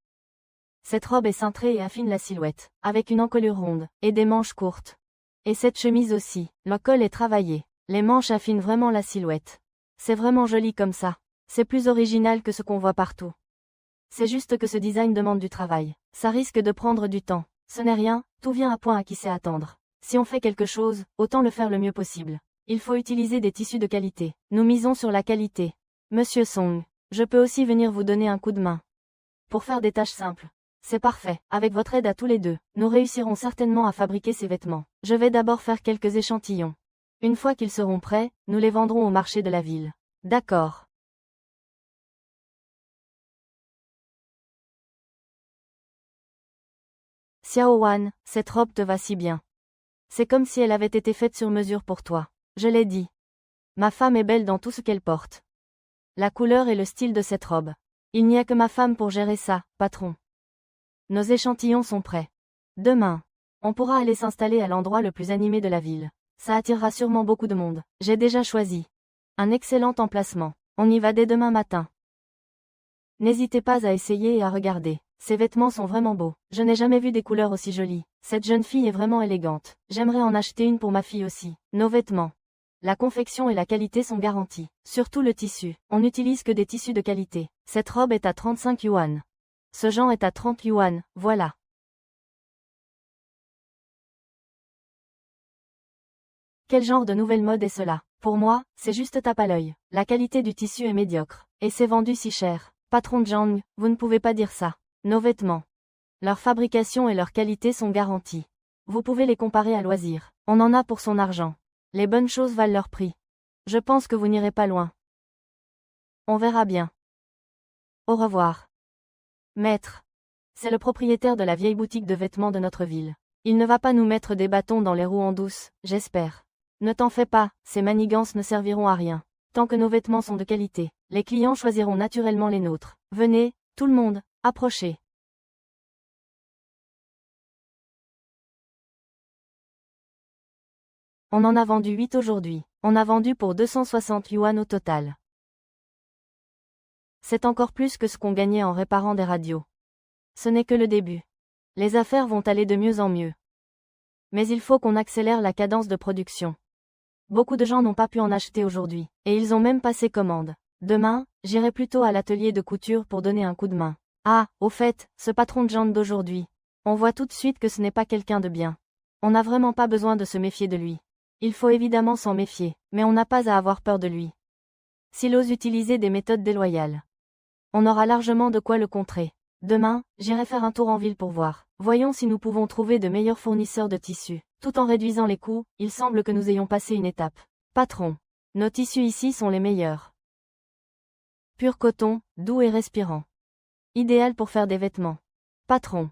Cette robe est cintrée et affine la silhouette, avec une encolure ronde, et des manches courtes. Et cette chemise aussi, le col est travaillé. Les manches affinent vraiment la silhouette. C'est vraiment joli comme ça. C'est plus original que ce qu'on voit partout. C'est juste que ce design demande du travail. Ça risque de prendre du temps. Ce n'est rien, tout vient à point à qui sait attendre. Si on fait quelque chose, autant le faire le mieux possible. Il faut utiliser des tissus de qualité. Nous misons sur la qualité. Monsieur Song, je peux aussi venir vous donner un coup de main. Pour faire des tâches simples. C'est parfait. Avec votre aide à tous les deux, nous réussirons certainement à fabriquer ces vêtements. Je vais d'abord faire quelques échantillons. Une fois qu'ils seront prêts, nous les vendrons au marché de la ville. D'accord. Xiaowan, cette robe te va si bien. C'est comme si elle avait été faite sur mesure pour toi. Je l'ai dit. Ma femme est belle dans tout ce qu'elle porte. La couleur et le style de cette robe. Il n'y a que ma femme pour gérer ça, patron. Nos échantillons sont prêts. Demain, on pourra aller s'installer à l'endroit le plus animé de la ville. Ça attirera sûrement beaucoup de monde. J'ai déjà choisi. Un excellent emplacement. On y va dès demain matin. N'hésitez pas à essayer et à regarder. Ces vêtements sont vraiment beaux. Je n'ai jamais vu des couleurs aussi jolies. Cette jeune fille est vraiment élégante. J'aimerais en acheter une pour ma fille aussi. Nos vêtements. La confection et la qualité sont garanties. Surtout le tissu. On n'utilise que des tissus de qualité. Cette robe est à 35 yuan. Ce genre est à 30 yuan, voilà. Quel genre de nouvelle mode est cela? Pour moi, c'est juste tape à l'œil. La qualité du tissu est médiocre. Et c'est vendu si cher. Patron Zhang, vous ne pouvez pas dire ça. Nos vêtements. Leur fabrication et leur qualité sont garanties. Vous pouvez les comparer à loisir. On en a pour son argent. Les bonnes choses valent leur prix. Je pense que vous n'irez pas loin. On verra bien. Au revoir. Maître. C'est le propriétaire de la vieille boutique de vêtements de notre ville. Il ne va pas nous mettre des bâtons dans les roues en douce, j'espère. Ne t'en fais pas, ces manigances ne serviront à rien. Tant que nos vêtements sont de qualité, les clients choisiront naturellement les nôtres. Venez, tout le monde, approchez. On en a vendu 8 aujourd'hui. On a vendu pour 260 yuan au total. C'est encore plus que ce qu'on gagnait en réparant des radios. Ce n'est que le début. Les affaires vont aller de mieux en mieux. Mais il faut qu'on accélère la cadence de production. Beaucoup de gens n'ont pas pu en acheter aujourd'hui, et ils ont même passé commande. Demain, j'irai plutôt à l'atelier de couture pour donner un coup de main. Ah, au fait, ce patron de Jean d'aujourd'hui. On voit tout de suite que ce n'est pas quelqu'un de bien. On n'a vraiment pas besoin de se méfier de lui. Il faut évidemment s'en méfier, mais on n'a pas à avoir peur de lui. S'il ose utiliser des méthodes déloyales, on aura largement de quoi le contrer. Demain, j'irai faire un tour en ville pour voir. Voyons si nous pouvons trouver de meilleurs fournisseurs de tissus. Tout en réduisant les coûts, il semble que nous ayons passé une étape. Patron. Nos tissus ici sont les meilleurs. Pur coton, doux et respirant. Idéal pour faire des vêtements. Patron.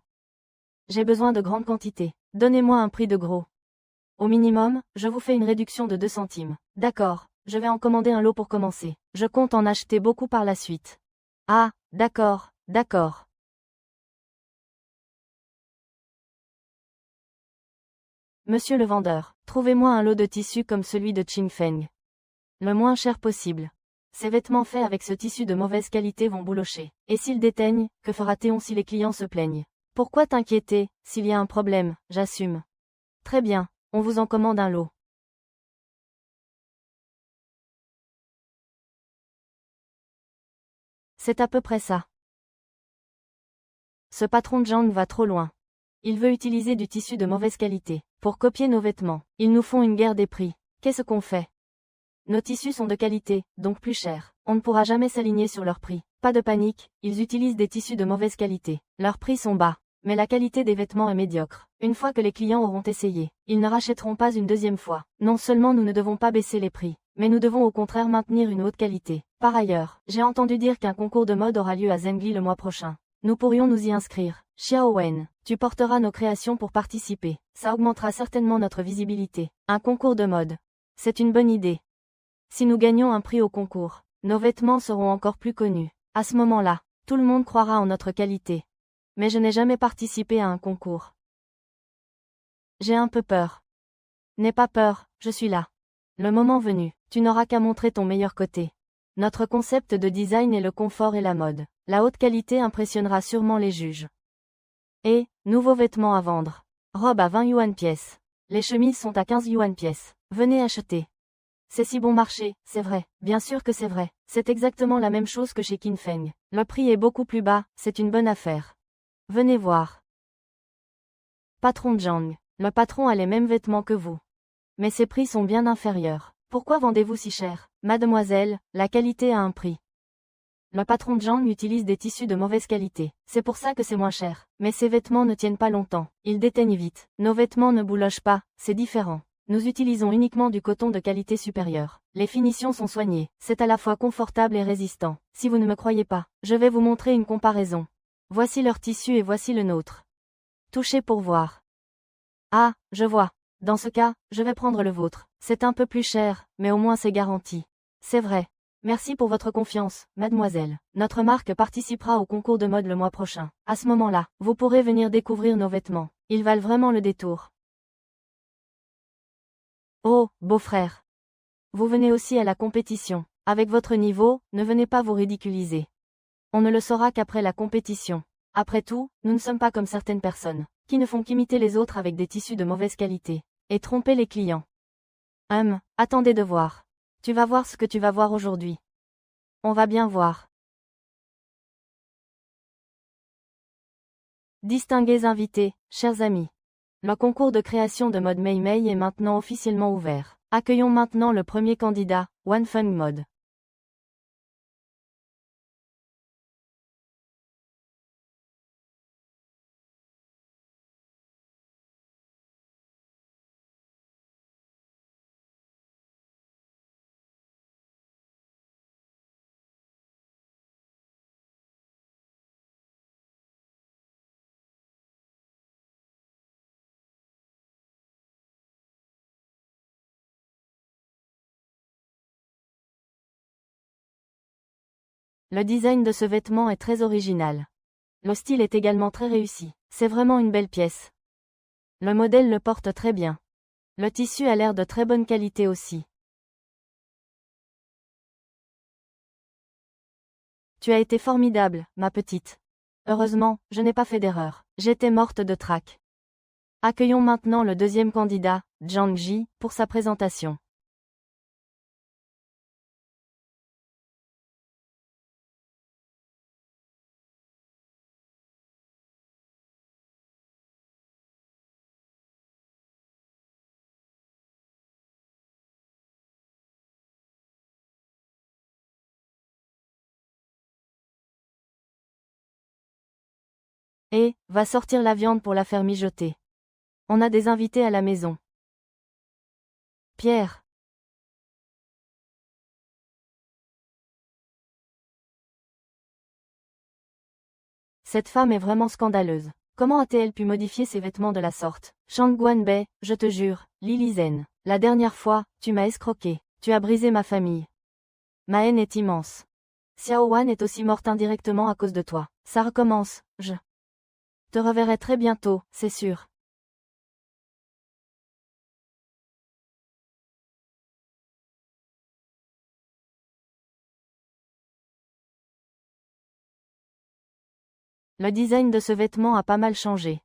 J'ai besoin de grandes quantités. Donnez-moi un prix de gros. Au minimum, je vous fais une réduction de 2 centimes. D'accord, je vais en commander un lot pour commencer. Je compte en acheter beaucoup par la suite. Ah, d'accord, d'accord. Monsieur le vendeur, trouvez-moi un lot de tissu comme celui de Qingfeng. Le moins cher possible. Ces vêtements faits avec ce tissu de mauvaise qualité vont boulocher. Et s'ils déteignent, que fera-t-on si les clients se plaignent? Pourquoi t'inquiéter? S'il y a un problème, j'assume. Très bien, on vous en commande un lot. C'est à peu près ça. Ce patron de Zhang va trop loin. Il veut utiliser du tissu de mauvaise qualité. Pour copier nos vêtements, ils nous font une guerre des prix. Qu'est-ce qu'on fait? Nos tissus sont de qualité, donc plus chers. On ne pourra jamais s'aligner sur leur prix. Pas de panique, ils utilisent des tissus de mauvaise qualité. Leurs prix sont bas, mais la qualité des vêtements est médiocre. Une fois que les clients auront essayé, ils ne rachèteront pas une deuxième fois. Non seulement nous ne devons pas baisser les prix, mais nous devons au contraire maintenir une haute qualité. Par ailleurs, j'ai entendu dire qu'un concours de mode aura lieu à Zengli le mois prochain. Nous pourrions nous y inscrire. Xiao Wen, tu porteras nos créations pour participer. Ça augmentera certainement notre visibilité. Un concours de mode. C'est une bonne idée. Si nous gagnons un prix au concours, nos vêtements seront encore plus connus. À ce moment-là, tout le monde croira en notre qualité. Mais je n'ai jamais participé à un concours. J'ai un peu peur. N'aie pas peur, je suis là. Le moment venu, tu n'auras qu'à montrer ton meilleur côté. Notre concept de design est le confort et la mode. La haute qualité impressionnera sûrement les juges. Et, nouveaux vêtements à vendre. Robe à 20 yuan pièce. Les chemises sont à 15 yuan pièce. Venez acheter. C'est si bon marché, c'est vrai. Bien sûr que c'est vrai. C'est exactement la même chose que chez Kinfeng. Le prix est beaucoup plus bas, c'est une bonne affaire. Venez voir. Patron Zhang. Le patron a les mêmes vêtements que vous. Mais ses prix sont bien inférieurs. Pourquoi vendez-vous si cher? Mademoiselle, la qualité a un prix. Le patron Zhang utilise des tissus de mauvaise qualité. C'est pour ça que c'est moins cher. Mais ces vêtements ne tiennent pas longtemps. Ils déteignent vite. Nos vêtements ne boulochent pas, c'est différent. Nous utilisons uniquement du coton de qualité supérieure. Les finitions sont soignées. C'est à la fois confortable et résistant. Si vous ne me croyez pas, je vais vous montrer une comparaison. Voici leur tissu et voici le nôtre. Touchez pour voir. Ah, je vois. Dans ce cas, je vais prendre le vôtre. C'est un peu plus cher, mais au moins c'est garanti. C'est vrai. Merci pour votre confiance, mademoiselle. Notre marque participera au concours de mode le mois prochain. À ce moment-là, vous pourrez venir découvrir nos vêtements. Ils valent vraiment le détour. Oh, beau-frère. Vous venez aussi à la compétition. Avec votre niveau, ne venez pas vous ridiculiser. On ne le saura qu'après la compétition. Après tout, nous ne sommes pas comme certaines personnes, qui ne font qu'imiter les autres avec des tissus de mauvaise qualité, et tromper les clients. Attendez de voir. Tu vas voir ce que tu vas voir aujourd'hui. On va bien voir. Distingués invités, chers amis. Le concours de création de mode Mei Mei est maintenant officiellement ouvert. Accueillons maintenant le premier candidat, Wan Feng Mode. Le design de ce vêtement est très original. Le style est également très réussi. C'est vraiment une belle pièce. Le modèle le porte très bien. Le tissu a l'air de très bonne qualité aussi. Tu as été formidable, ma petite. Heureusement, je n'ai pas fait d'erreur. J'étais morte de trac. Accueillons maintenant le deuxième candidat, Zhang Ji, pour sa présentation. Et, va sortir la viande pour la faire mijoter. On a des invités à la maison. Pierre. Cette femme est vraiment scandaleuse. Comment a-t-elle pu modifier ses vêtements de la sorte? Shang Guanbei, je te jure, Lili Zen. La dernière fois, tu m'as escroqué. Tu as brisé ma famille. Ma haine est immense. Xiao Wan est aussi morte indirectement à cause de toi. Ça recommence, je te reverrai très bientôt, c'est sûr. Le design de ce vêtement a pas mal changé.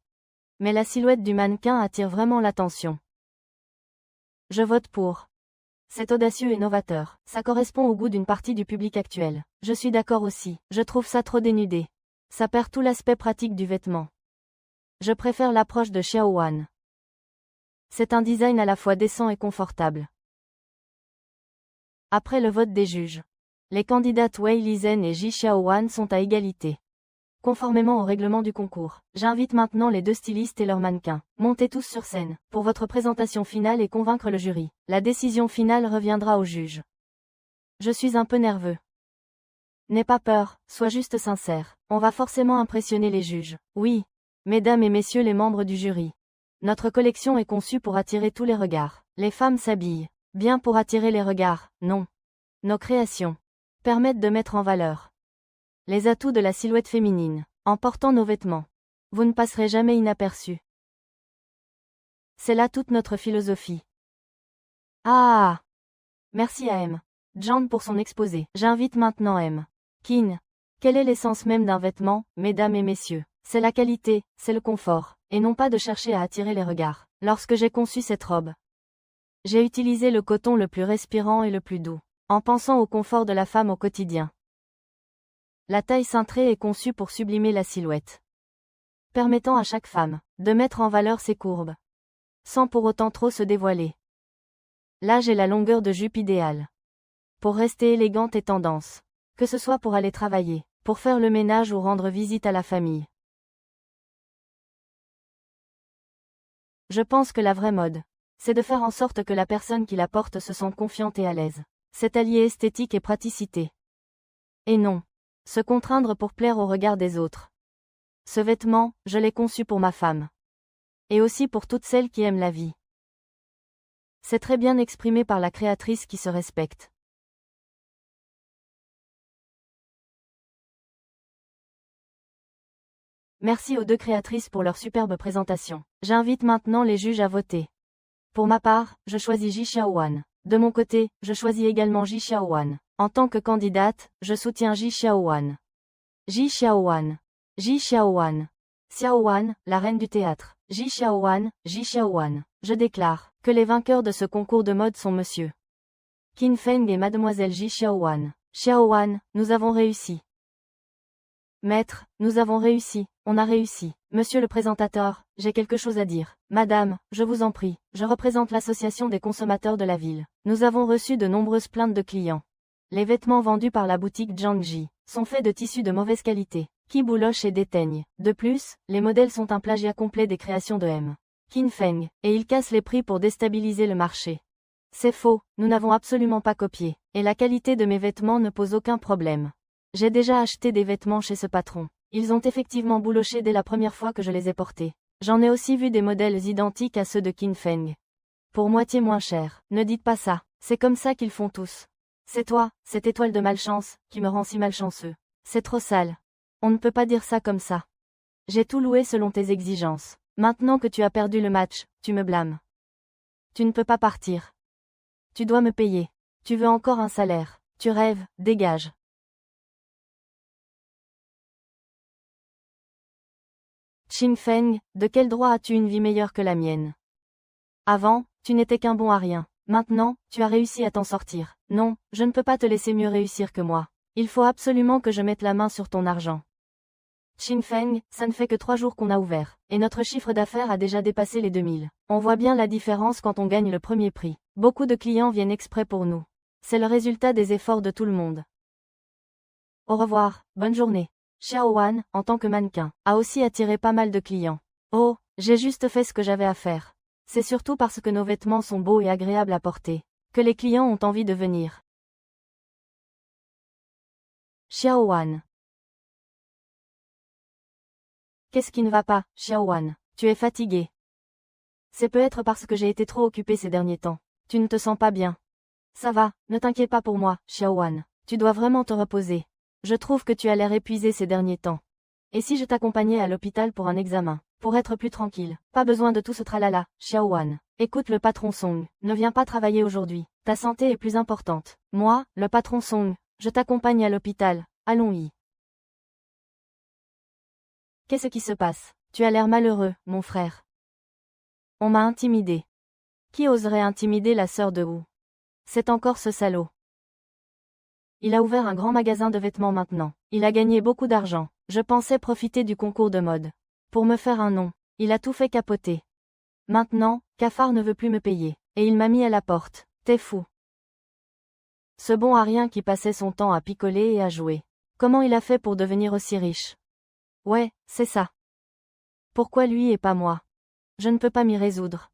Mais la silhouette du mannequin attire vraiment l'attention. Je vote pour. C'est audacieux et novateur. Ça correspond au goût d'une partie du public actuel. Je suis d'accord aussi. Je trouve ça trop dénudé. Ça perd tout l'aspect pratique du vêtement. Je préfère l'approche de Xiao Wan. C'est un design à la fois décent et confortable. Après le vote des juges, les candidates Wei Lizhen et Ji Xiaowan sont à égalité. Conformément au règlement du concours, j'invite maintenant les deux stylistes et leurs mannequins. Montez tous sur scène, pour votre présentation finale et convaincre le jury. La décision finale reviendra au juge. Je suis un peu nerveux. N'aie pas peur, sois juste sincère. On va forcément impressionner les juges. Oui, mesdames et messieurs les membres du jury. Notre collection est conçue pour attirer tous les regards. Les femmes s'habillent bien pour attirer les regards, non. Nos créations permettent de mettre en valeur les atouts de la silhouette féminine. En portant nos vêtements, vous ne passerez jamais inaperçu. C'est là toute notre philosophie. Ah! Merci à M. John pour son exposé. J'invite maintenant M. Kin. Quelle est l'essence même d'un vêtement, mesdames et messieurs? C'est la qualité, c'est le confort, et non pas de chercher à attirer les regards. Lorsque j'ai conçu cette robe, j'ai utilisé le coton le plus respirant et le plus doux, en pensant au confort de la femme au quotidien. La taille cintrée est conçue pour sublimer la silhouette, permettant à chaque femme de mettre en valeur ses courbes, sans pour autant trop se dévoiler. L'âge et la longueur de jupe idéale, pour rester élégante et tendance, que ce soit pour aller travailler, pour faire le ménage ou rendre visite à la famille. Je pense que la vraie mode, c'est de faire en sorte que la personne qui la porte se sente confiante et à l'aise. C'est allier esthétique et praticité. Et non, se contraindre pour plaire au regard des autres. Ce vêtement, je l'ai conçu pour ma femme. Et aussi pour toutes celles qui aiment la vie. C'est très bien exprimé par la créatrice qui se respecte. Merci aux deux créatrices pour leur superbe présentation. J'invite maintenant les juges à voter. Pour ma part, je choisis Ji Xiaowan. De mon côté, je choisis également Ji Xiaowan. En tant que candidate, je soutiens Ji Xiaowan. Ji Xiaowan. Ji Xiaowan. Xiaowan, la reine du théâtre. Ji Xiaowan, Ji Xiaowan. Je déclare que les vainqueurs de ce concours de mode sont Monsieur Qin Feng et Mademoiselle Ji Xiaowan. Xiaowan, nous avons réussi. Maître, nous avons réussi, on a réussi. Monsieur le présentateur, j'ai quelque chose à dire. Madame, je vous en prie, je représente l'association des consommateurs de la ville. Nous avons reçu de nombreuses plaintes de clients. Les vêtements vendus par la boutique Jiangji sont faits de tissus de mauvaise qualité, qui boulochent et déteignent. De plus, les modèles sont un plagiat complet des créations de M. Qin Feng, et ils cassent les prix pour déstabiliser le marché. C'est faux, nous n'avons absolument pas copié, et la qualité de mes vêtements ne pose aucun problème. J'ai déjà acheté des vêtements chez ce patron. Ils ont effectivement bouloché dès la première fois que je les ai portés. J'en ai aussi vu des modèles identiques à ceux de Qin Feng. Pour moitié moins cher. Ne dites pas ça, c'est comme ça qu'ils font tous. C'est toi, cette étoile de malchance, qui me rend si malchanceux. C'est trop sale. On ne peut pas dire ça comme ça. J'ai tout loué selon tes exigences. Maintenant que tu as perdu le match, tu me blâmes. Tu ne peux pas partir. Tu dois me payer. Tu veux encore un salaire. Tu rêves, dégage. Qin Feng, de quel droit as-tu une vie meilleure que la mienne? Avant, tu n'étais qu'un bon à rien. Maintenant, tu as réussi à t'en sortir. Non, je ne peux pas te laisser mieux réussir que moi. Il faut absolument que je mette la main sur ton argent. Qin Feng, ça ne fait que 3 jours qu'on a ouvert, et notre chiffre d'affaires a déjà dépassé les 2000. On voit bien la différence quand on gagne le premier prix. Beaucoup de clients viennent exprès pour nous. C'est le résultat des efforts de tout le monde. Au revoir, bonne journée. Xiaowan, en tant que mannequin, a aussi attiré pas mal de clients. Oh, j'ai juste fait ce que j'avais à faire. C'est surtout parce que nos vêtements sont beaux et agréables à porter, que les clients ont envie de venir. Xiaowan. Qu'est-ce qui ne va pas, Xiaowan? Tu es fatigué. C'est peut-être parce que j'ai été trop occupée ces derniers temps. Tu ne te sens pas bien. Ça va, ne t'inquiète pas pour moi, Xiaowan. Tu dois vraiment te reposer. Je trouve que tu as l'air épuisé ces derniers temps. Et si je t'accompagnais à l'hôpital pour un examen, pour être plus tranquille? Pas besoin de tout ce tralala, Xiaowan. Écoute le patron Song, ne viens pas travailler aujourd'hui. Ta santé est plus importante. Moi, le patron Song, je t'accompagne à l'hôpital. Allons-y. Qu'est-ce qui se passe? Tu as l'air malheureux, mon frère. On m'a intimidé. Qui oserait intimider la sœur de Wu? C'est encore ce salaud. Il a ouvert un grand magasin de vêtements maintenant. Il a gagné beaucoup d'argent. Je pensais profiter du concours de mode. Pour me faire un nom, il a tout fait capoter. Maintenant, Cafard ne veut plus me payer. Et il m'a mis à la porte. T'es fou. Ce bon à rien qui passait son temps à picoler et à jouer. Comment il a fait pour devenir aussi riche? Ouais, c'est ça. Pourquoi lui et pas moi? Je ne peux pas m'y résoudre.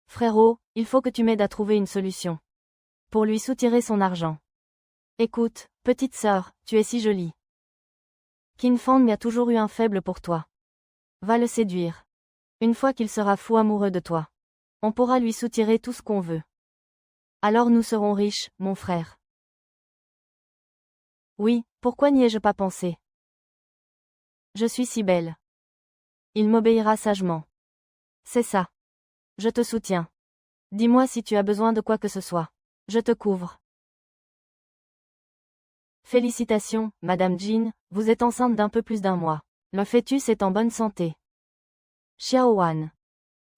Frérot, il faut que tu m'aides à trouver une solution. Pour lui soutirer son argent. Écoute, petite sœur, tu es si jolie. Qin Fang a toujours eu un faible pour toi. Va le séduire. Une fois qu'il sera fou amoureux de toi, on pourra lui soutirer tout ce qu'on veut. Alors nous serons riches, mon frère. Oui, pourquoi n'y ai-je pas pensé? Je suis si belle. Il m'obéira sagement. C'est ça. Je te soutiens. Dis-moi si tu as besoin de quoi que ce soit. Je te couvre. Félicitations, Madame Jin, vous êtes enceinte d'un peu plus d'un mois. Le fœtus est en bonne santé. Xiao Wan.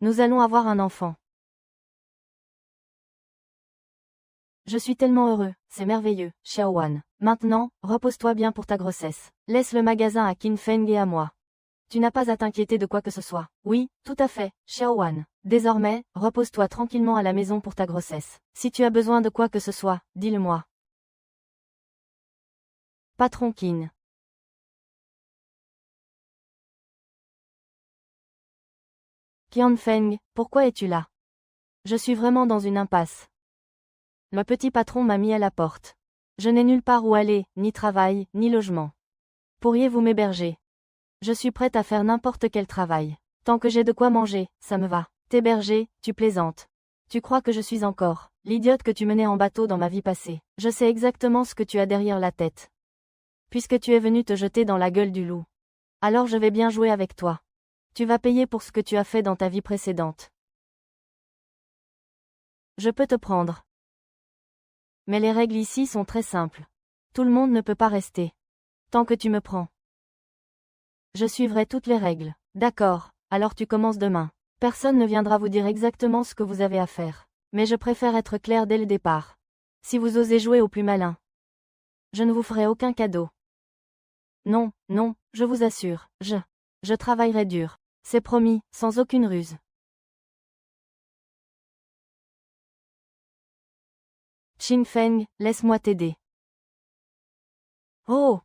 Nous allons avoir un enfant. Je suis tellement heureux, c'est merveilleux, Xiao Wan. Maintenant, repose-toi bien pour ta grossesse. Laisse le magasin à Qin Feng et à moi. Tu n'as pas à t'inquiéter de quoi que ce soit. Oui, tout à fait, Xiao Wan. Désormais, repose-toi tranquillement à la maison pour ta grossesse. Si tu as besoin de quoi que ce soit, dis-le-moi. Patron Qin. Qian Feng, pourquoi es-tu là? Je suis vraiment dans une impasse. Le petit patron m'a mis à la porte. Je n'ai nulle part où aller, ni travail, ni logement. Pourriez-vous m'héberger? Je suis prête à faire n'importe quel travail. Tant que j'ai de quoi manger, ça me va. T'héberger, tu plaisantes. Tu crois que je suis encore l'idiote que tu menais en bateau dans ma vie passée. Je sais exactement ce que tu as derrière la tête. Puisque tu es venu te jeter dans la gueule du loup. Alors je vais bien jouer avec toi. Tu vas payer pour ce que tu as fait dans ta vie précédente. Je peux te prendre. Mais les règles ici sont très simples. Tout le monde ne peut pas rester. Tant que tu me prends. Je suivrai toutes les règles. D'accord, alors tu commences demain. Personne ne viendra vous dire exactement ce que vous avez à faire. Mais je préfère être clair dès le départ. Si vous osez jouer au plus malin, je ne vous ferai aucun cadeau. Non, non, je vous assure, je travaillerai dur. C'est promis, sans aucune ruse. Qin Feng, laisse-moi t'aider. Oh!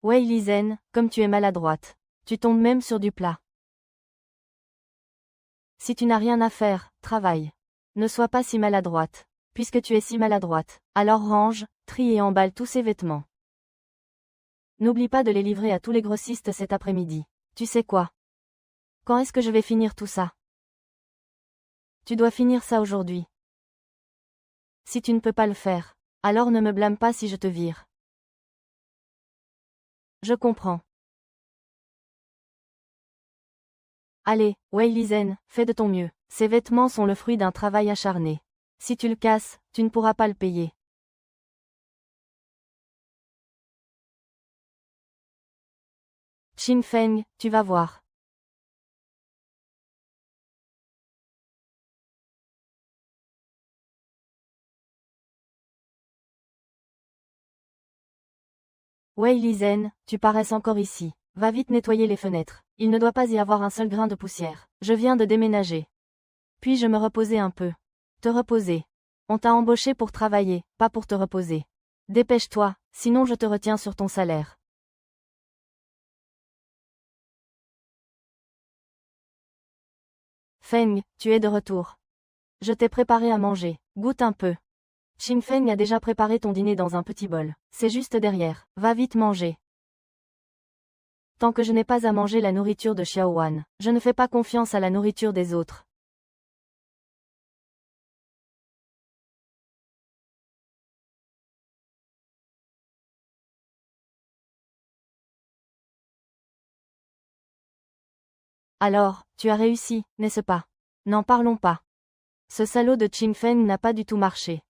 Wei Lizen, comme tu es maladroite. Tu tombes même sur du plat. Si tu n'as rien à faire, travaille. Ne sois pas si maladroite. Puisque tu es si maladroite, alors range, trie et emballe tous ces vêtements. N'oublie pas de les livrer à tous les grossistes cet après-midi. Tu sais quoi? Quand est-ce que je vais finir tout ça? Tu dois finir ça aujourd'hui. Si tu ne peux pas le faire, alors ne me blâme pas si je te vire. Je comprends. Allez, Wei Lizen, fais de ton mieux. Ces vêtements sont le fruit d'un travail acharné. Si tu le casses, tu ne pourras pas le payer. Qin Feng, tu vas voir. Wei Lizen, tu paraisses encore ici. Va vite nettoyer les fenêtres. Il ne doit pas y avoir un seul grain de poussière. Je viens de déménager. Puis je me reposer un peu. Te reposer. On t'a embauché pour travailler, pas pour te reposer. Dépêche-toi, sinon je te retiens sur ton salaire. Feng, tu es de retour. Je t'ai préparé à manger. Goûte un peu. Qin Feng a déjà préparé ton dîner dans un petit bol. C'est juste derrière. Va vite manger. Tant que je n'ai pas à manger la nourriture de Xiao Wan, je ne fais pas confiance à la nourriture des autres. Alors, tu as réussi, n'est-ce pas? N'en parlons pas. Ce salaud de Qin Feng n'a pas du tout marché.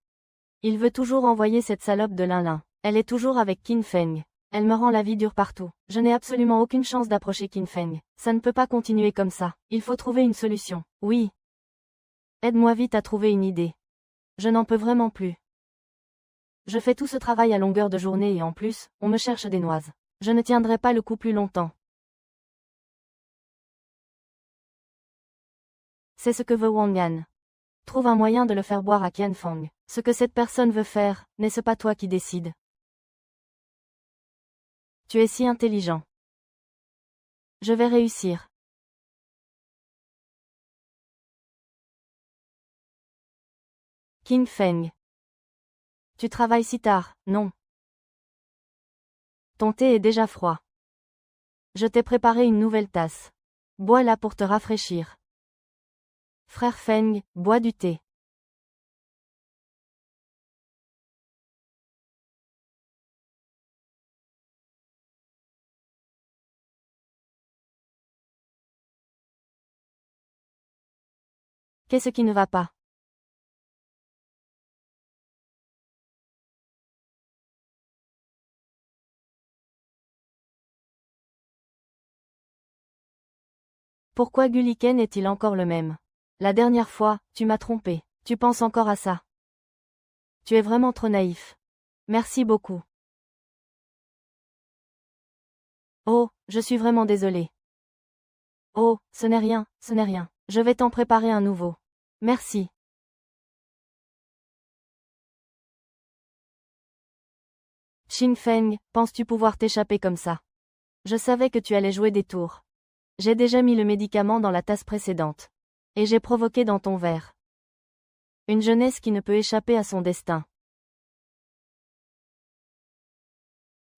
Il veut toujours envoyer cette salope de Lin-Lin. Elle est toujours avec Qin Feng. Elle me rend la vie dure partout. Je n'ai absolument aucune chance d'approcher Qin Feng. Ça ne peut pas continuer comme ça. Il faut trouver une solution. Oui. Aide-moi vite à trouver une idée. Je n'en peux vraiment plus. Je fais tout ce travail à longueur de journée et en plus, on me cherche des noises. Je ne tiendrai pas le coup plus longtemps. C'est ce que veut Wang Yan. Trouve un moyen de le faire boire à Qianfeng. Ce que cette personne veut faire, n'est-ce pas toi qui décides? Tu es si intelligent. Je vais réussir. Qin Feng. Tu travailles si tard, non? Ton thé est déjà froid. Je t'ai préparé une nouvelle tasse. Bois-la pour te rafraîchir. Frère Feng, bois du thé. Qu'est-ce qui ne va pas? Pourquoi Gulliken est-il encore le même? La dernière fois, tu m'as trompé. Tu penses encore à ça. Tu es vraiment trop naïf. Merci beaucoup. Oh, je suis vraiment désolé. Oh, ce n'est rien, ce n'est rien. Je vais t'en préparer un nouveau. Merci. Qin Feng, penses-tu pouvoir t'échapper comme ça? Je savais que tu allais jouer des tours. J'ai déjà mis le médicament dans la tasse précédente. Et j'ai provoqué dans ton verre une jeunesse qui ne peut échapper à son destin.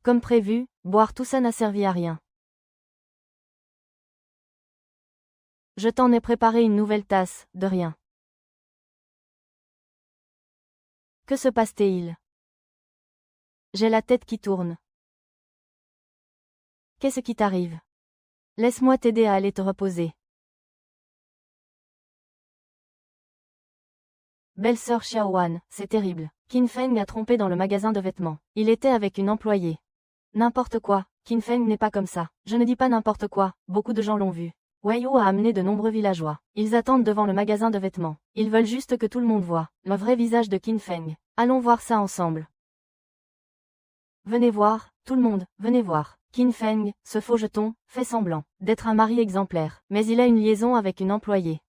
Comme prévu, boire tout ça n'a servi à rien. Je t'en ai préparé une nouvelle tasse, de rien. Que se passe-t-il? J'ai la tête qui tourne. Qu'est-ce qui t'arrive? Laisse-moi t'aider à aller te reposer. Belle-sœur Xiaowan, c'est terrible. Qin Feng a trompé dans le magasin de vêtements. Il était avec une employée. N'importe quoi, Qin Feng n'est pas comme ça. Je ne dis pas n'importe quoi, beaucoup de gens l'ont vu. Wei Yu a amené de nombreux villageois. Ils attendent devant le magasin de vêtements. Ils veulent juste que tout le monde voie le vrai visage de Qin Feng. Allons voir ça ensemble. Venez voir, tout le monde, venez voir. Qin Feng, ce faux jeton, fait semblant d'être un mari exemplaire. Mais il a une liaison avec une employée.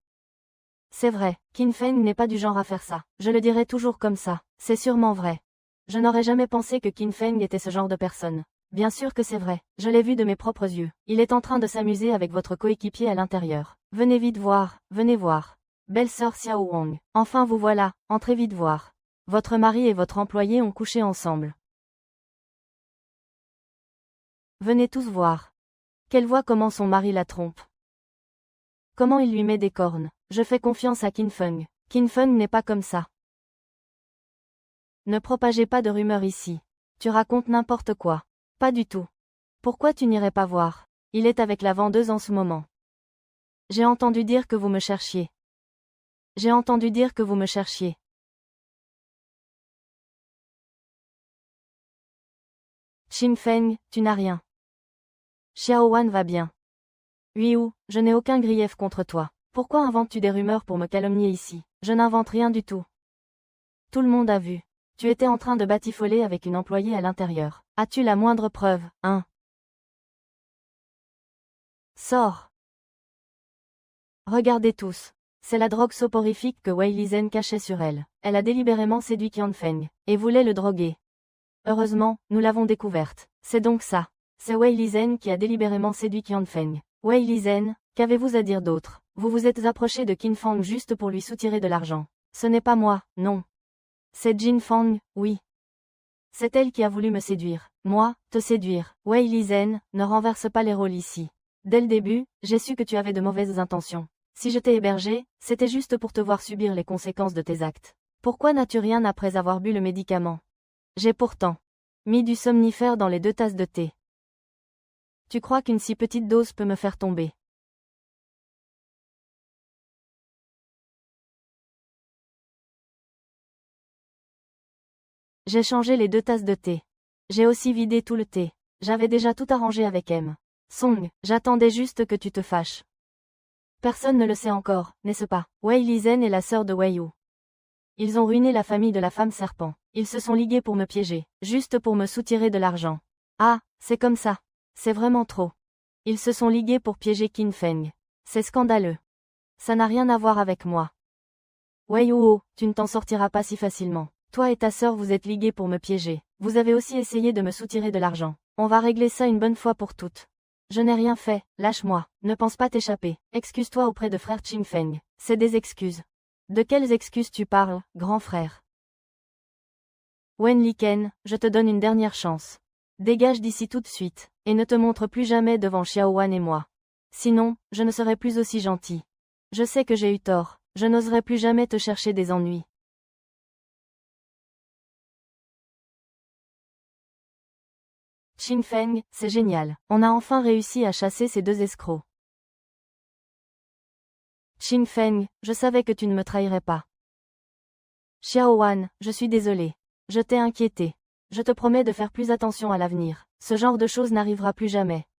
C'est vrai, Qin Feng n'est pas du genre à faire ça. Je le dirai toujours comme ça. C'est sûrement vrai. Je n'aurais jamais pensé que Qin Feng était ce genre de personne. Bien sûr que c'est vrai, je l'ai vu de mes propres yeux. Il est en train de s'amuser avec votre coéquipier à l'intérieur. Venez vite voir, venez voir. Belle-sœur Xiao Wang. Enfin vous voilà, entrez vite voir. Votre mari et votre employé ont couché ensemble. Venez tous voir. Qu'elle voit comment son mari la trompe. Comment il lui met des cornes. Je fais confiance à Qin Feng. Qin Feng n'est pas comme ça. Ne propagez pas de rumeurs ici. Tu racontes n'importe quoi. Pas du tout. Pourquoi tu n'irais pas voir? Il est avec la vendeuse en ce moment. J'ai entendu dire que vous me cherchiez. J'ai entendu dire que vous me cherchiez. Qin Feng, tu n'as rien. Xiao Wan va bien. Yu, je n'ai aucun grief contre toi. Pourquoi inventes-tu des rumeurs pour me calomnier ici? Je n'invente rien du tout. Tout le monde a vu. Tu étais en train de batifoler avec une employée à l'intérieur. As-tu la moindre preuve, hein? Sors. Regardez tous. C'est la drogue soporifique que Wei Lizhen cachait sur elle. Elle a délibérément séduit Qian Feng et voulait le droguer. Heureusement, nous l'avons découverte. C'est donc ça. C'est Wei Lizhen qui a délibérément séduit Qian Feng. Wei Lizhen, qu'avez-vous à dire d'autre? Vous vous êtes approché de Qin Feng juste pour lui soutirer de l'argent. Ce n'est pas moi, non. C'est Jin Feng, oui. C'est elle qui a voulu me séduire. Moi, te séduire. Wei Lizhen, ne renverse pas les rôles ici. Dès le début, j'ai su que tu avais de mauvaises intentions. Si je t'ai hébergé, c'était juste pour te voir subir les conséquences de tes actes. Pourquoi n'as-tu rien après avoir bu le médicament? J'ai pourtant mis du somnifère dans les 2 tasses de thé. Tu crois qu'une si petite dose peut me faire tomber? J'ai changé les 2 tasses de thé. J'ai aussi vidé tout le thé. J'avais déjà tout arrangé avec M. Song, j'attendais juste que tu te fâches. Personne ne le sait encore, n'est-ce pas? Wei Lizhen est la sœur de Wei Yu. Ils ont ruiné la famille de la femme serpent. Ils se sont ligués pour me piéger, juste pour me soutirer de l'argent. Ah, c'est comme ça. C'est vraiment trop. Ils se sont ligués pour piéger Qin Feng. C'est scandaleux. Ça n'a rien à voir avec moi. Wei Huo, tu ne t'en sortiras pas si facilement. Toi et ta sœur vous êtes ligués pour me piéger. Vous avez aussi essayé de me soutirer de l'argent. On va régler ça une bonne fois pour toutes. Je n'ai rien fait, lâche-moi, ne pense pas t'échapper. Excuse-toi auprès de frère Qing Feng. C'est des excuses. De quelles excuses tu parles, grand frère? Wen Liken, je te donne une dernière chance. Dégage d'ici tout de suite, et ne te montre plus jamais devant Xiaowan et moi. Sinon, je ne serai plus aussi gentil. Je sais que j'ai eu tort, je n'oserai plus jamais te chercher des ennuis. Qing Feng, c'est génial, on a enfin réussi à chasser ces deux escrocs. Qing Feng, je savais que tu ne me trahirais pas. Xiaowan, je suis désolé. Je t'ai inquiété. Je te promets de faire plus attention à l'avenir. Ce genre de choses n'arrivera plus jamais.